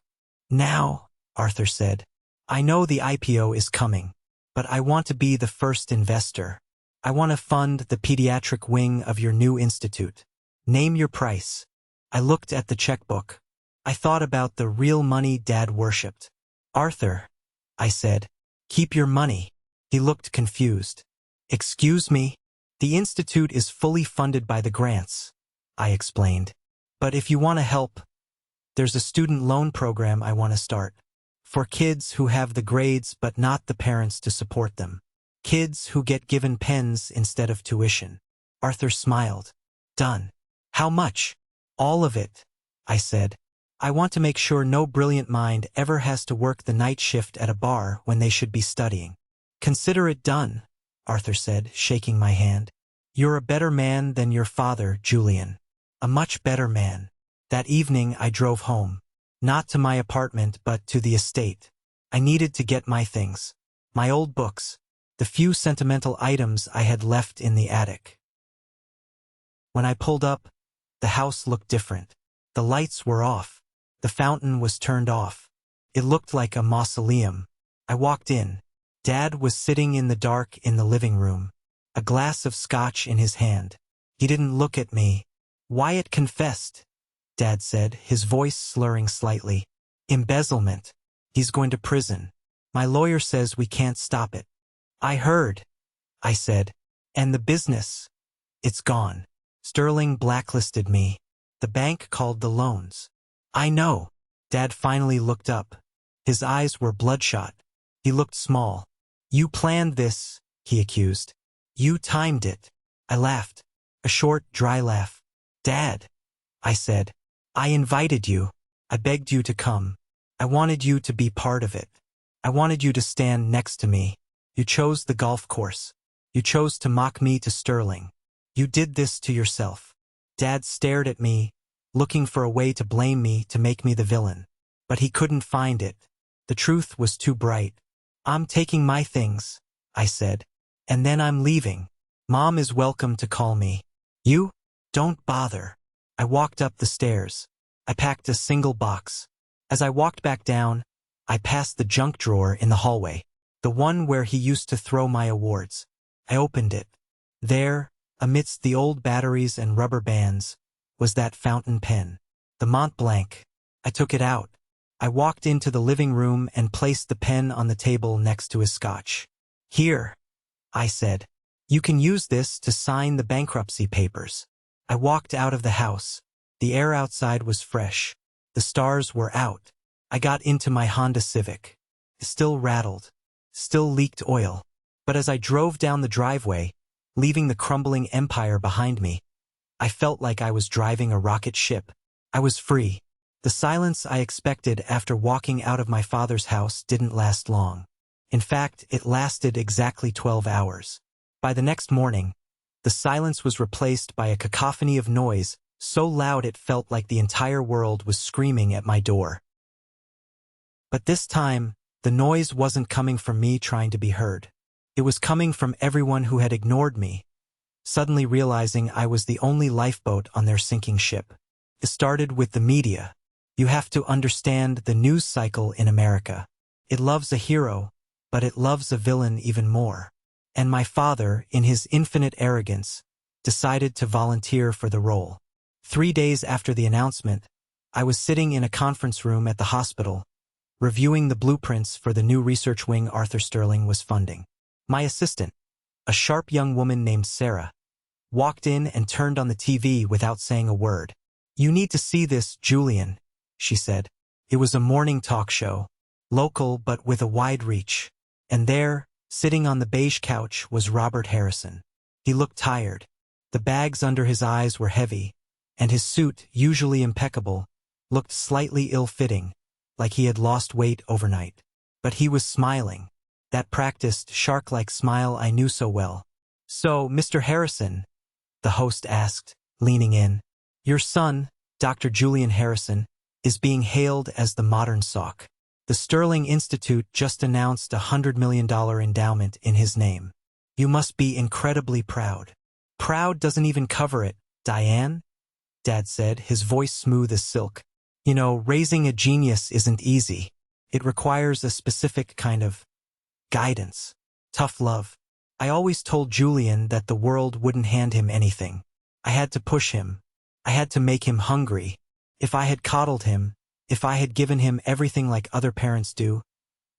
Now, Arthur said, I know the IPO is coming, but I want to be the first investor. I want to fund the pediatric wing of your new institute. Name your price. I looked at the checkbook. I thought about the real money Dad worshipped. Arthur, I said, keep your money. He looked confused. Excuse me? The institute is fully funded by the grants, I explained. But if you want to help, there's a student loan program I want to start. For kids who have the grades but not the parents to support them. Kids who get given pens instead of tuition. Arthur smiled. Done. How much? All of it, I said. I want to make sure no brilliant mind ever has to work the night shift at a bar when they should be studying. Consider it done, Arthur said, shaking my hand. You're a better man than your father, Julian. A much better man. That evening I drove home. Not to my apartment but to the estate. I needed to get my things. My old books. The few sentimental items I had left in the attic. When I pulled up, the house looked different. The lights were off. The fountain was turned off. It looked like a mausoleum. I walked in. Dad was sitting in the dark in the living room, a glass of scotch in his hand. He didn't look at me. Wyatt confessed, Dad said, his voice slurring slightly. Embezzlement. He's going to prison. My lawyer says we can't stop it. I heard, I said. And the business? It's gone. Sterling blacklisted me. The bank called the loans. I know. Dad finally looked up. His eyes were bloodshot. He looked small. You planned this, he accused. You timed it. I laughed. A short, dry laugh. Dad, I said. I invited you. I begged you to come. I wanted you to be part of it. I wanted you to stand next to me. You chose the golf course. You chose to mock me to Sterling. You did this to yourself. Dad stared at me, looking for a way to blame me, to make me the villain. But he couldn't find it. The truth was too bright. I'm taking my things, I said. And then I'm leaving. Mom is welcome to call me. You? Don't bother. I walked up the stairs. I packed a single box. As I walked back down, I passed the junk drawer in the hallway, the one where he used to throw my awards. I opened it. There, amidst the old batteries and rubber bands, was that fountain pen, the Mont Blanc. I took it out. I walked into the living room and placed the pen on the table next to his scotch. Here, I said. You can use this to sign the bankruptcy papers. I walked out of the house. The air outside was fresh. The stars were out. I got into my Honda Civic. It still rattled. Still leaked oil. But as I drove down the driveway, leaving the crumbling empire behind me, I felt like I was driving a rocket ship. I was free. The silence I expected after walking out of my father's house didn't last long. In fact, it lasted exactly 12 hours. By the next morning, the silence was replaced by a cacophony of noise, so loud it felt like the entire world was screaming at my door. But this time, the noise wasn't coming from me trying to be heard. It was coming from everyone who had ignored me, suddenly realizing I was the only lifeboat on their sinking ship. It started with the media. You have to understand the news cycle in America. It loves a hero, but it loves a villain even more. And my father, in his infinite arrogance, decided to volunteer for the role. 3 days after the announcement, I was sitting in a conference room at the hospital, reviewing the blueprints for the new research wing Arthur Sterling was funding. My assistant, a sharp young woman named Sarah, walked in and turned on the TV without saying a word. You need to see this, Julian, she said. It was a morning talk show, local but with a wide reach. And there, sitting on the beige couch, was Robert Harrison. He looked tired. The bags under his eyes were heavy, and his suit, usually impeccable, looked slightly ill-fitting, like he had lost weight overnight. But he was smiling, that practiced, shark-like smile I knew so well. So, Mr. Harrison, the host asked, leaning in, your son, Dr. Julian Harrison, is being hailed as the modern Salk. The Sterling Institute just announced a $100 million endowment in his name. You must be incredibly proud. Proud doesn't even cover it, Diane, Dad said, his voice smooth as silk. You know, raising a genius isn't easy. It requires a specific kind of guidance, tough love. I always told Julian that the world wouldn't hand him anything. I had to push him. I had to make him hungry. If I had coddled him, if I had given him everything like other parents do,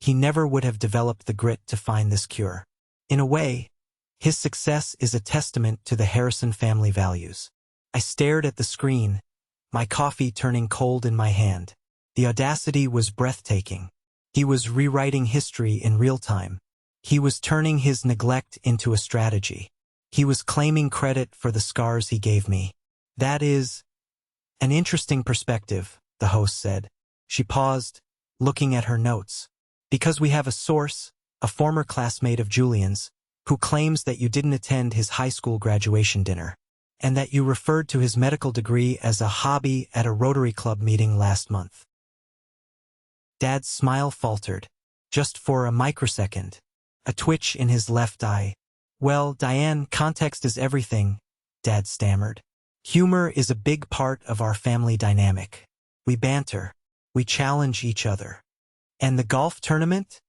he never would have developed the grit to find this cure. In a way, his success is a testament to the Harrison family values. I stared at the screen, my coffee turning cold in my hand. The audacity was breathtaking. He was rewriting history in real time. He was turning his neglect into a strategy. He was claiming credit for the scars he gave me. That is, An interesting perspective, the host said. She paused, looking at her notes. Because we have a source, a former classmate of Julian's, who claims that you didn't attend his high school graduation dinner, and that you referred to his medical degree as a hobby at a Rotary Club meeting last month. Dad's smile faltered, just for a microsecond, a twitch in his left eye. Well, Diane, context is everything, Dad stammered. Humor is a big part of our family dynamic. We banter. We challenge each other. And the golf tournament?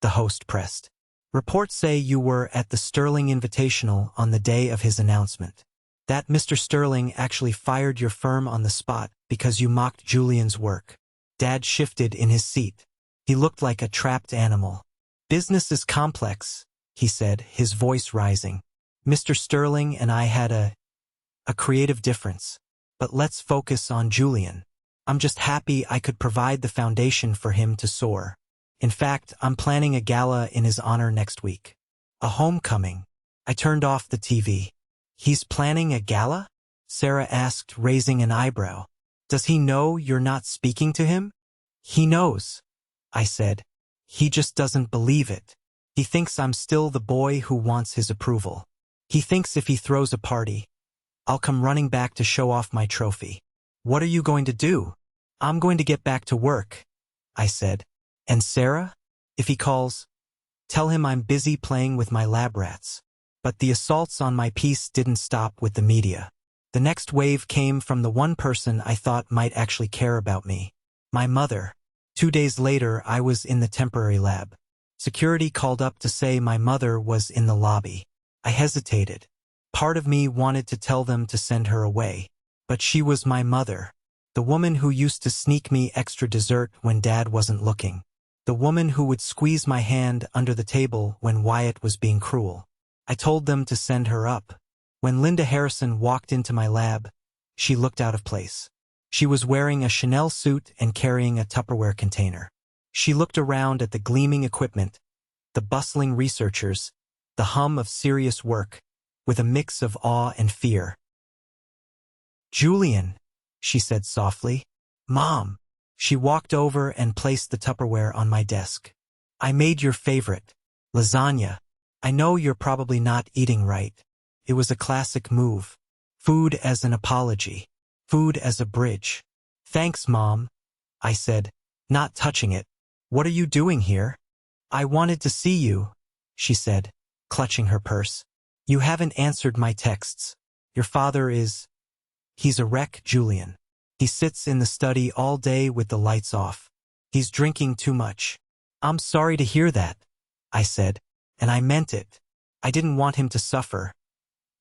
The host pressed. Reports say you were at the Sterling Invitational on the day of his announcement. That Mr. Sterling actually fired your firm on the spot because you mocked Julian's work. Dad shifted in his seat. He looked like a trapped animal. Business is complex, he said, his voice rising. Mr. Sterling and I had a creative difference. But let's focus on Julian. I'm just happy I could provide the foundation for him to soar. In fact, I'm planning a gala in his honor next week. A homecoming. I turned off the TV. He's planning a gala? Sarah asked, raising an eyebrow. Does he know you're not speaking to him? He knows, I said. He just doesn't believe it. He thinks I'm still the boy who wants his approval. He thinks if he throws a party, I'll come running back to show off my trophy. What are you going to do? I'm going to get back to work, I said. And Sarah? If he calls, tell him I'm busy playing with my lab rats. But the assaults on my piece didn't stop with the media. The next wave came from the one person I thought might actually care about me. My mother. 2 days later, I was in the temporary lab. Security called up to say my mother was in the lobby. I hesitated. Part of me wanted to tell them to send her away. But she was my mother. The woman who used to sneak me extra dessert when Dad wasn't looking. The woman who would squeeze my hand under the table when Wyatt was being cruel. I told them to send her up. When Linda Harrison walked into my lab, she looked out of place. She was wearing a Chanel suit and carrying a Tupperware container. She looked around at the gleaming equipment, the bustling researchers, the hum of serious work, with a mix of awe and fear. Julian, she said softly. Mom. She walked over and placed the Tupperware on my desk. I made your favorite, lasagna. I know you're probably not eating right. It was a classic move. Food as an apology. Food as a bridge. Thanks, Mom, I said, not touching it. What are you doing here? I wanted to see you, she said, clutching her purse. You haven't answered my texts. Your father is... He's a wreck, Julian. He sits in the study all day with the lights off. He's drinking too much. I'm sorry to hear that, I said, and I meant it. I didn't want him to suffer.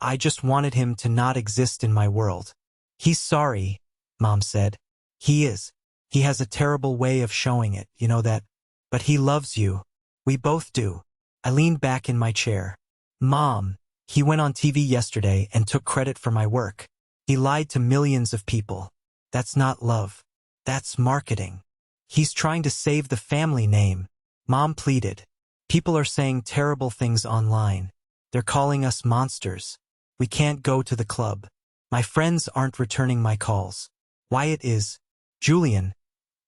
I just wanted him to not exist in my world. He's sorry, Mom said. He is. He has a terrible way of showing it, you know that. But he loves you. We both do. I leaned back in my chair. Mom, he went on TV yesterday and took credit for my work. He lied to millions of people. That's not love. That's marketing. He's trying to save the family name, Mom pleaded. People are saying terrible things online. They're calling us monsters. We can't go to the club. My friends aren't returning my calls. Wyatt is... Julian.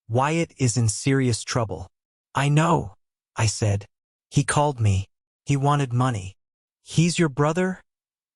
Wyatt is in serious trouble. I know, I said. He called me. He wanted money. He's your brother?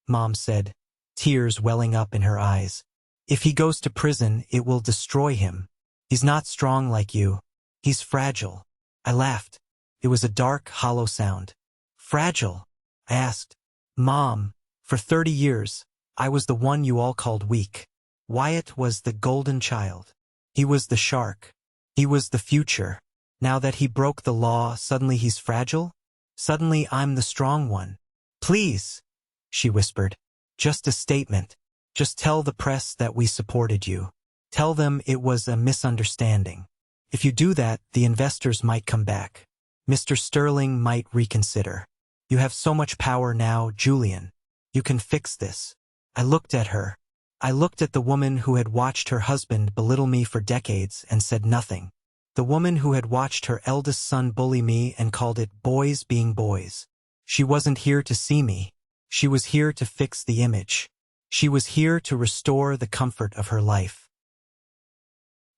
Mom said, tears welling up in her eyes. If he goes to prison, it will destroy him. He's not strong like you. He's fragile. I laughed. It was a dark, hollow sound. Fragile? I asked. Mom, for 30 years, I was the one you all called weak. Wyatt was the golden child. He was the shark. He was the future. Now that he broke the law, suddenly he's fragile? Suddenly I'm the strong one. Please, she whispered. Just a statement. Just tell the press that we supported you. Tell them it was a misunderstanding. If you do that, the investors might come back. Mr. Sterling might reconsider. You have so much power now, Julian. You can fix this. I looked at her. I looked at the woman who had watched her husband belittle me for decades and said nothing. The woman who had watched her eldest son bully me and called it boys being boys. She wasn't here to see me. She was here to fix the image. She was here to restore the comfort of her life.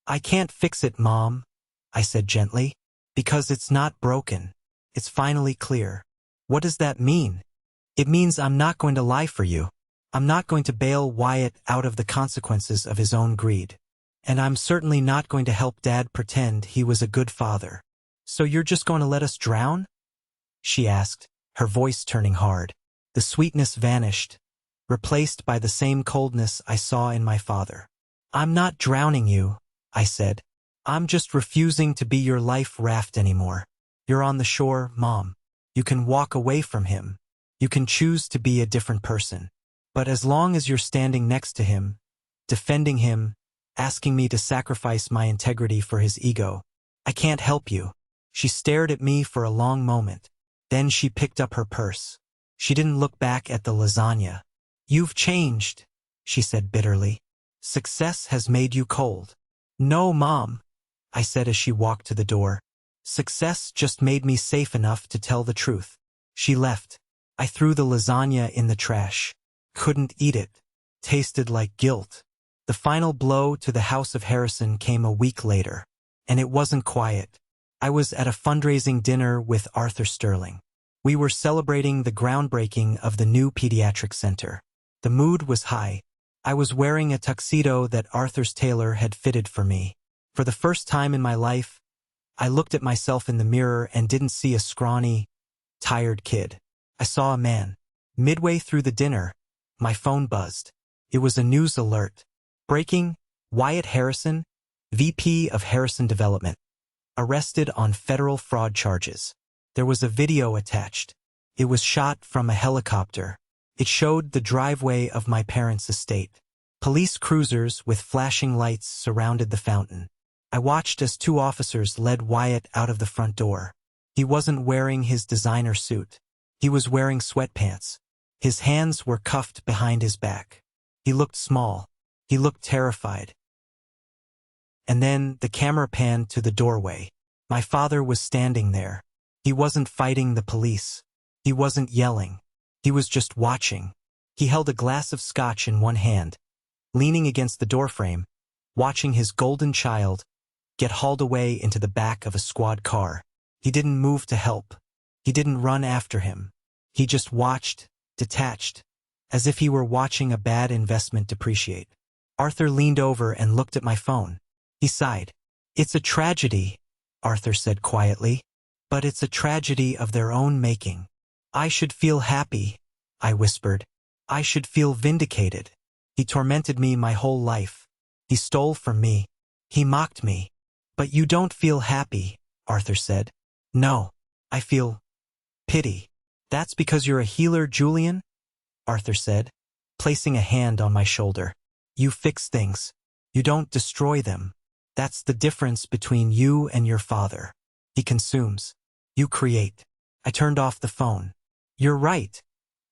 I can't fix it, Mom, I said gently. Because it's not broken. It's finally clear. What does that mean? It means I'm not going to lie for you. I'm not going to bail Wyatt out of the consequences of his own greed. And I'm certainly not going to help Dad pretend he was a good father. So you're just going to let us drown? She asked, her voice turning hard. The sweetness vanished, replaced by the same coldness I saw in my father. I'm not drowning you, I said. I'm just refusing to be your life raft anymore. You're on the shore, Mom. You can walk away from him. You can choose to be a different person. But as long as you're standing next to him, defending him, asking me to sacrifice my integrity for his ego, I can't help you. She stared at me for a long moment. Then she picked up her purse. She didn't look back at the lasagna. You've changed, she said bitterly. Success has made you cold. No, Mom, I said as she walked to the door. Success just made me safe enough to tell the truth. She left. I threw the lasagna in the trash. Couldn't eat it. Tasted like guilt. The final blow to the House of Harrison came a week later. And it wasn't quiet. I was at a fundraising dinner with Arthur Sterling. We were celebrating the groundbreaking of the new pediatric center. The mood was high. I was wearing a tuxedo that Arthur's tailor had fitted for me. For the first time in my life, I looked at myself in the mirror and didn't see a scrawny, tired kid. I saw a man. Midway through the dinner, my phone buzzed. It was a news alert. Breaking: Wyatt Harrison, VP of Harrison Development, arrested on federal fraud charges. There was a video attached. It was shot from a helicopter. It showed the driveway of my parents' estate. Police cruisers with flashing lights surrounded the fountain. I watched as 2 officers led Wyatt out of the front door. He wasn't wearing his designer suit. He was wearing sweatpants. His hands were cuffed behind his back. He looked small. He looked terrified. And then the camera panned to the doorway. My father was standing there. He wasn't fighting the police. He wasn't yelling. He was just watching. He held a glass of scotch in one hand, leaning against the doorframe, watching his golden child get hauled away into the back of a squad car. He didn't move to help. He didn't run after him. He just watched, detached, as if he were watching a bad investment depreciate. Arthur leaned over and looked at my phone. He sighed. It's a tragedy, Arthur said quietly, but it's a tragedy of their own making. I should feel happy, I whispered. I should feel vindicated. He tormented me my whole life. He stole from me. He mocked me. But you don't feel happy, Arthur said. No, I feel pity. That's because you're a healer, Julian, Arthur said, placing a hand on my shoulder. You fix things. You don't destroy them. That's the difference between you and your father. He consumes. You create. I turned off the phone. You're right,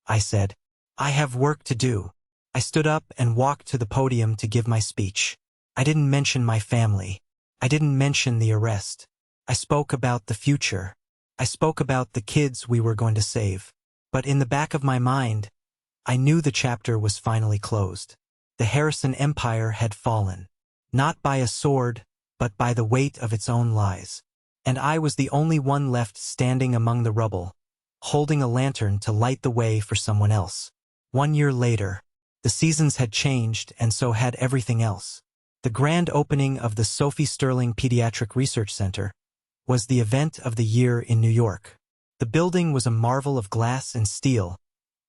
I said. I have work to do. I stood up and walked to the podium to give my speech. I didn't mention my family. I didn't mention the arrest. I spoke about the future. I spoke about the kids we were going to save. But in the back of my mind, I knew the chapter was finally closed. The Harrison Empire had fallen. Not by a sword, but by the weight of its own lies. And I was the only one left standing among the rubble, holding a lantern to light the way for someone else. 1 year later, the seasons had changed, and so had everything else. The grand opening of the Sophie Sterling Pediatric Research Center was the event of the year in New York. The building was a marvel of glass and steel,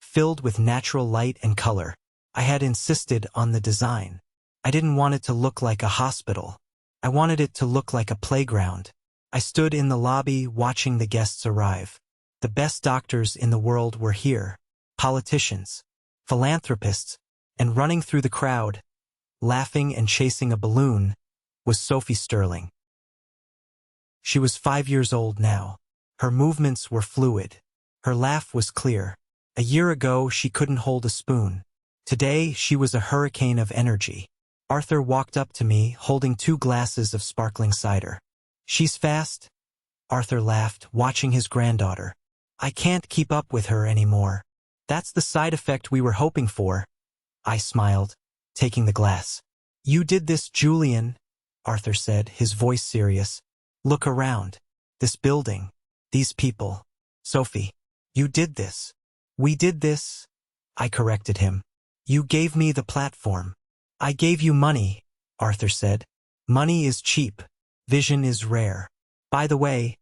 filled with natural light and color. I had insisted on the design. I didn't want it to look like a hospital. I wanted it to look like a playground. I stood in the lobby watching the guests arrive. The best doctors in the world were here, politicians, philanthropists, and running through the crowd, laughing and chasing a balloon, was Sophie Sterling. She was 5 years old now. Her movements were fluid. Her laugh was clear. A year ago, she couldn't hold a spoon. Today, she was a hurricane of energy. Arthur walked up to me, holding 2 glasses of sparkling cider. She's fast, Arthur laughed, watching his granddaughter. I can't keep up with her anymore. That's the side effect we were hoping for. I smiled, taking the glass. You did this, Julian, Arthur said, his voice serious. Look around. This building. These people. Sophie. You did this. We did this. I corrected him. You gave me the platform. I gave you money, Arthur said. Money is cheap. Vision is rare. By the way,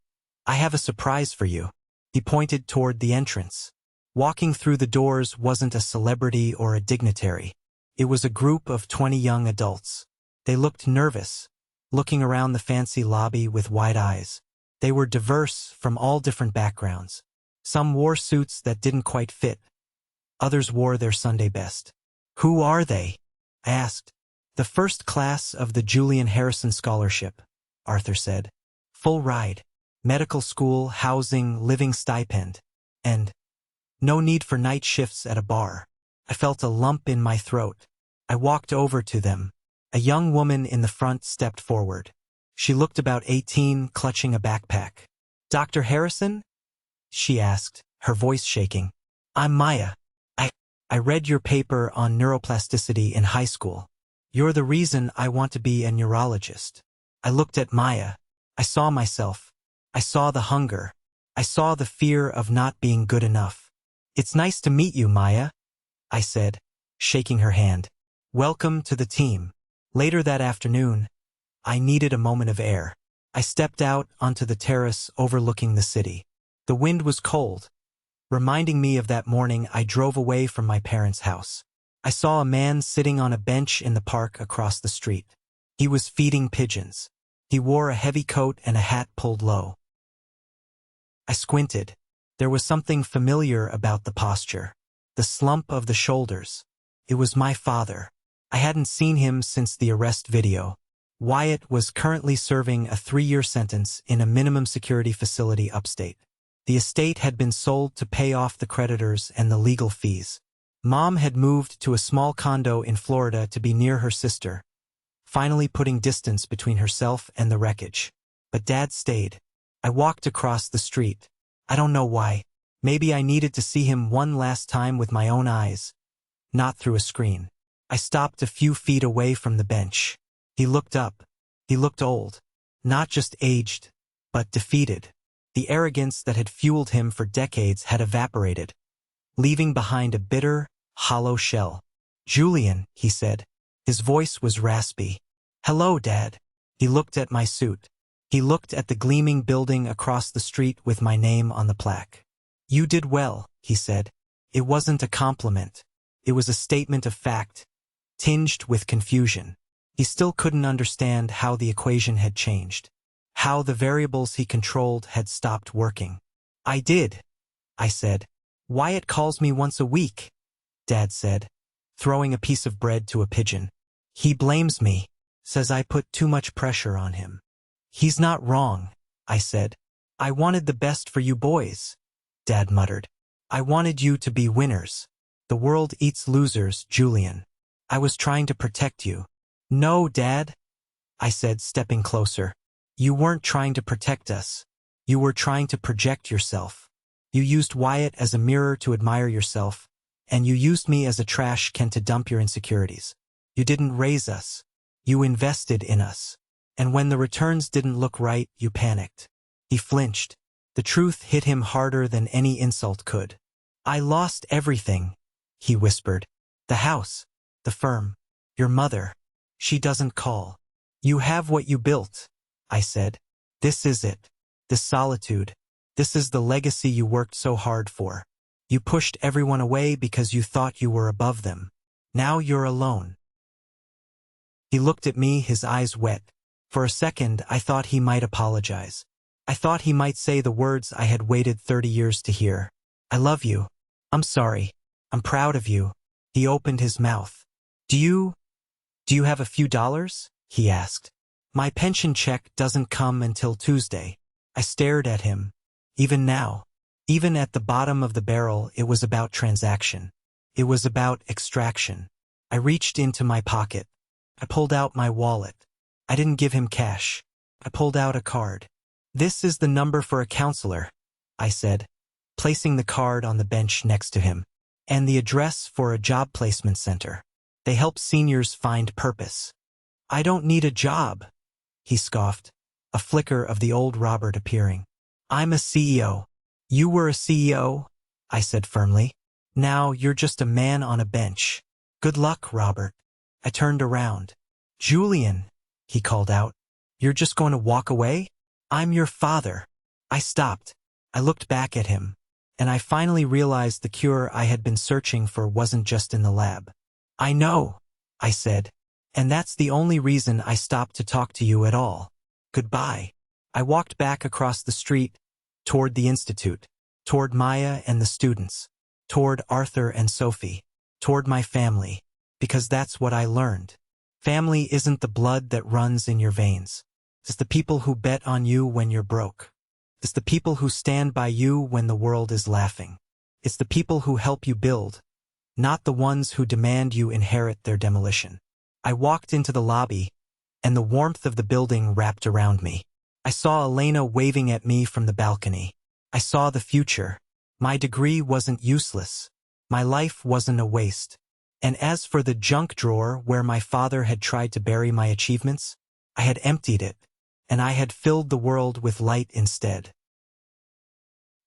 I have a surprise for you. He pointed toward the entrance. Walking through the doors wasn't a celebrity or a dignitary. It was a group of 20 young adults. They looked nervous, looking around the fancy lobby with wide eyes. They were diverse from all different backgrounds. Some wore suits that didn't quite fit. Others wore their Sunday best. Who are they? I asked. The first class of the Julian Harrison Scholarship, Arthur said. Full ride. Medical school, housing, living stipend. And no need for night shifts at a bar. I felt a lump in my throat. I walked over to them. A young woman in the front stepped forward. She looked about 18, clutching a backpack. Dr. Harrison? She asked, her voice shaking. I'm Maya. I read your paper on neuroplasticity in high school. You're the reason I want to be a neurologist. I looked at Maya. I saw myself. I saw the hunger. I saw the fear of not being good enough. It's nice to meet you, Maya, I said, shaking her hand. Welcome to the team. Later that afternoon, I needed a moment of air. I stepped out onto the terrace overlooking the city. The wind was cold, reminding me of that morning I drove away from my parents' house. I saw a man sitting on a bench in the park across the street. He was feeding pigeons. He wore a heavy coat and a hat pulled low. I squinted. There was something familiar about the posture, the slump of the shoulders. It was my father. I hadn't seen him since the arrest video. Wyatt was currently serving a 3-year sentence in a minimum security facility upstate. The estate had been sold to pay off the creditors and the legal fees. Mom had moved to a small condo in Florida to be near her sister, finally putting distance between herself and the wreckage. But Dad stayed. I walked across the street. I don't know why. Maybe I needed to see him one last time with my own eyes, not through a screen. I stopped a few feet away from the bench. He looked up. He looked old. Not just aged, but defeated. The arrogance that had fueled him for decades had evaporated, leaving behind a bitter, hollow shell. Julian, he said. His voice was raspy. Hello, Dad. He looked at my suit. He looked at the gleaming building across the street with my name on the plaque. You did well, he said. It wasn't a compliment. It was a statement of fact, tinged with confusion. He still couldn't understand how the equation had changed, how the variables he controlled had stopped working. I did, I said. Wyatt calls me once a week, Dad said, throwing a piece of bread to a pigeon. He blames me, says I put too much pressure on him. He's not wrong, I said. I wanted the best for you boys, Dad muttered. I wanted you to be winners. The world eats losers, Julian. I was trying to protect you. No, Dad, I said, stepping closer. You weren't trying to protect us. You were trying to project yourself. You used Wyatt as a mirror to admire yourself, and you used me as a trash can to dump your insecurities. You didn't raise us. You invested in us. And when the returns didn't look right, you panicked. He flinched. The truth hit him harder than any insult could. I lost everything, he whispered. The house, the firm, your mother. She doesn't call. You have what you built, I said. This is it. This solitude. This is the legacy you worked so hard for. You pushed everyone away because you thought you were above them. Now you're alone. He looked at me, his eyes wet. For a second, I thought he might apologize. I thought he might say the words I had waited 30 years to hear. I love you. I'm sorry. I'm proud of you. He opened his mouth. Do you have a few dollars? He asked. My pension check doesn't come until Tuesday. I stared at him. Even now, even at the bottom of the barrel, it was about transaction. It was about extraction. I reached into my pocket. I pulled out my wallet. I didn't give him cash. I pulled out a card. This is the number for a counselor, I said, placing the card on the bench next to him, and the address for a job placement center. They help seniors find purpose. I don't need a job, he scoffed, a flicker of the old Robert appearing. I'm a CEO. You were a CEO? I said firmly. Now you're just a man on a bench. Good luck, Robert. I turned around. Julian, he called out. You're just going to walk away? I'm your father. I stopped. I looked back at him, and I finally realized the cure I had been searching for wasn't just in the lab. I know, I said, and that's the only reason I stopped to talk to you at all. Goodbye. I walked back across the street, toward the institute, toward Maya and the students, toward Arthur and Sophie, toward my family, because that's what I learned. Family isn't the blood that runs in your veins. It's the people who bet on you when you're broke. It's the people who stand by you when the world is laughing. It's the people who help you build, not the ones who demand you inherit their demolition. I walked into the lobby, and the warmth of the building wrapped around me. I saw Elena waving at me from the balcony. I saw the future. My degree wasn't useless. My life wasn't a waste. And as for the junk drawer where my father had tried to bury my achievements, I had emptied it, and I had filled the world with light instead.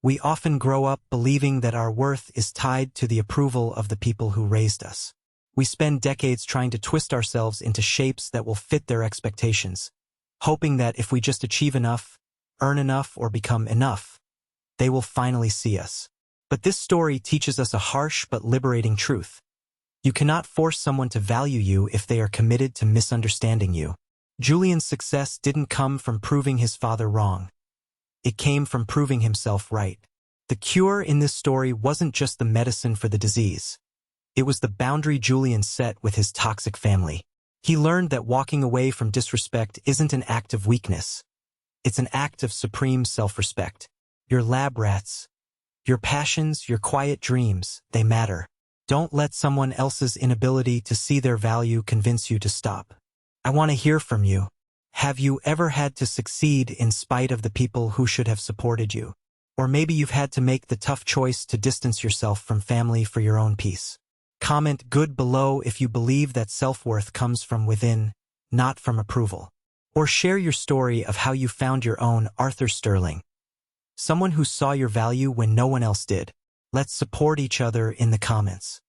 We often grow up believing that our worth is tied to the approval of the people who raised us. We spend decades trying to twist ourselves into shapes that will fit their expectations, hoping that if we just achieve enough, earn enough, or become enough, they will finally see us. But this story teaches us a harsh but liberating truth. You cannot force someone to value you if they are committed to misunderstanding you. Julian's success didn't come from proving his father wrong. It came from proving himself right. The cure in this story wasn't just the medicine for the disease. It was the boundary Julian set with his toxic family. He learned that walking away from disrespect isn't an act of weakness. It's an act of supreme self-respect. Your lab rats, your passions, your quiet dreams, they matter. Don't let someone else's inability to see their value convince you to stop. I want to hear from you. Have you ever had to succeed in spite of the people who should have supported you? Or maybe you've had to make the tough choice to distance yourself from family for your own peace. Comment good below if you believe that self-worth comes from within, not from approval. Or share your story of how you found your own Arthur Sterling, someone who saw your value when no one else did. Let's support each other in the comments.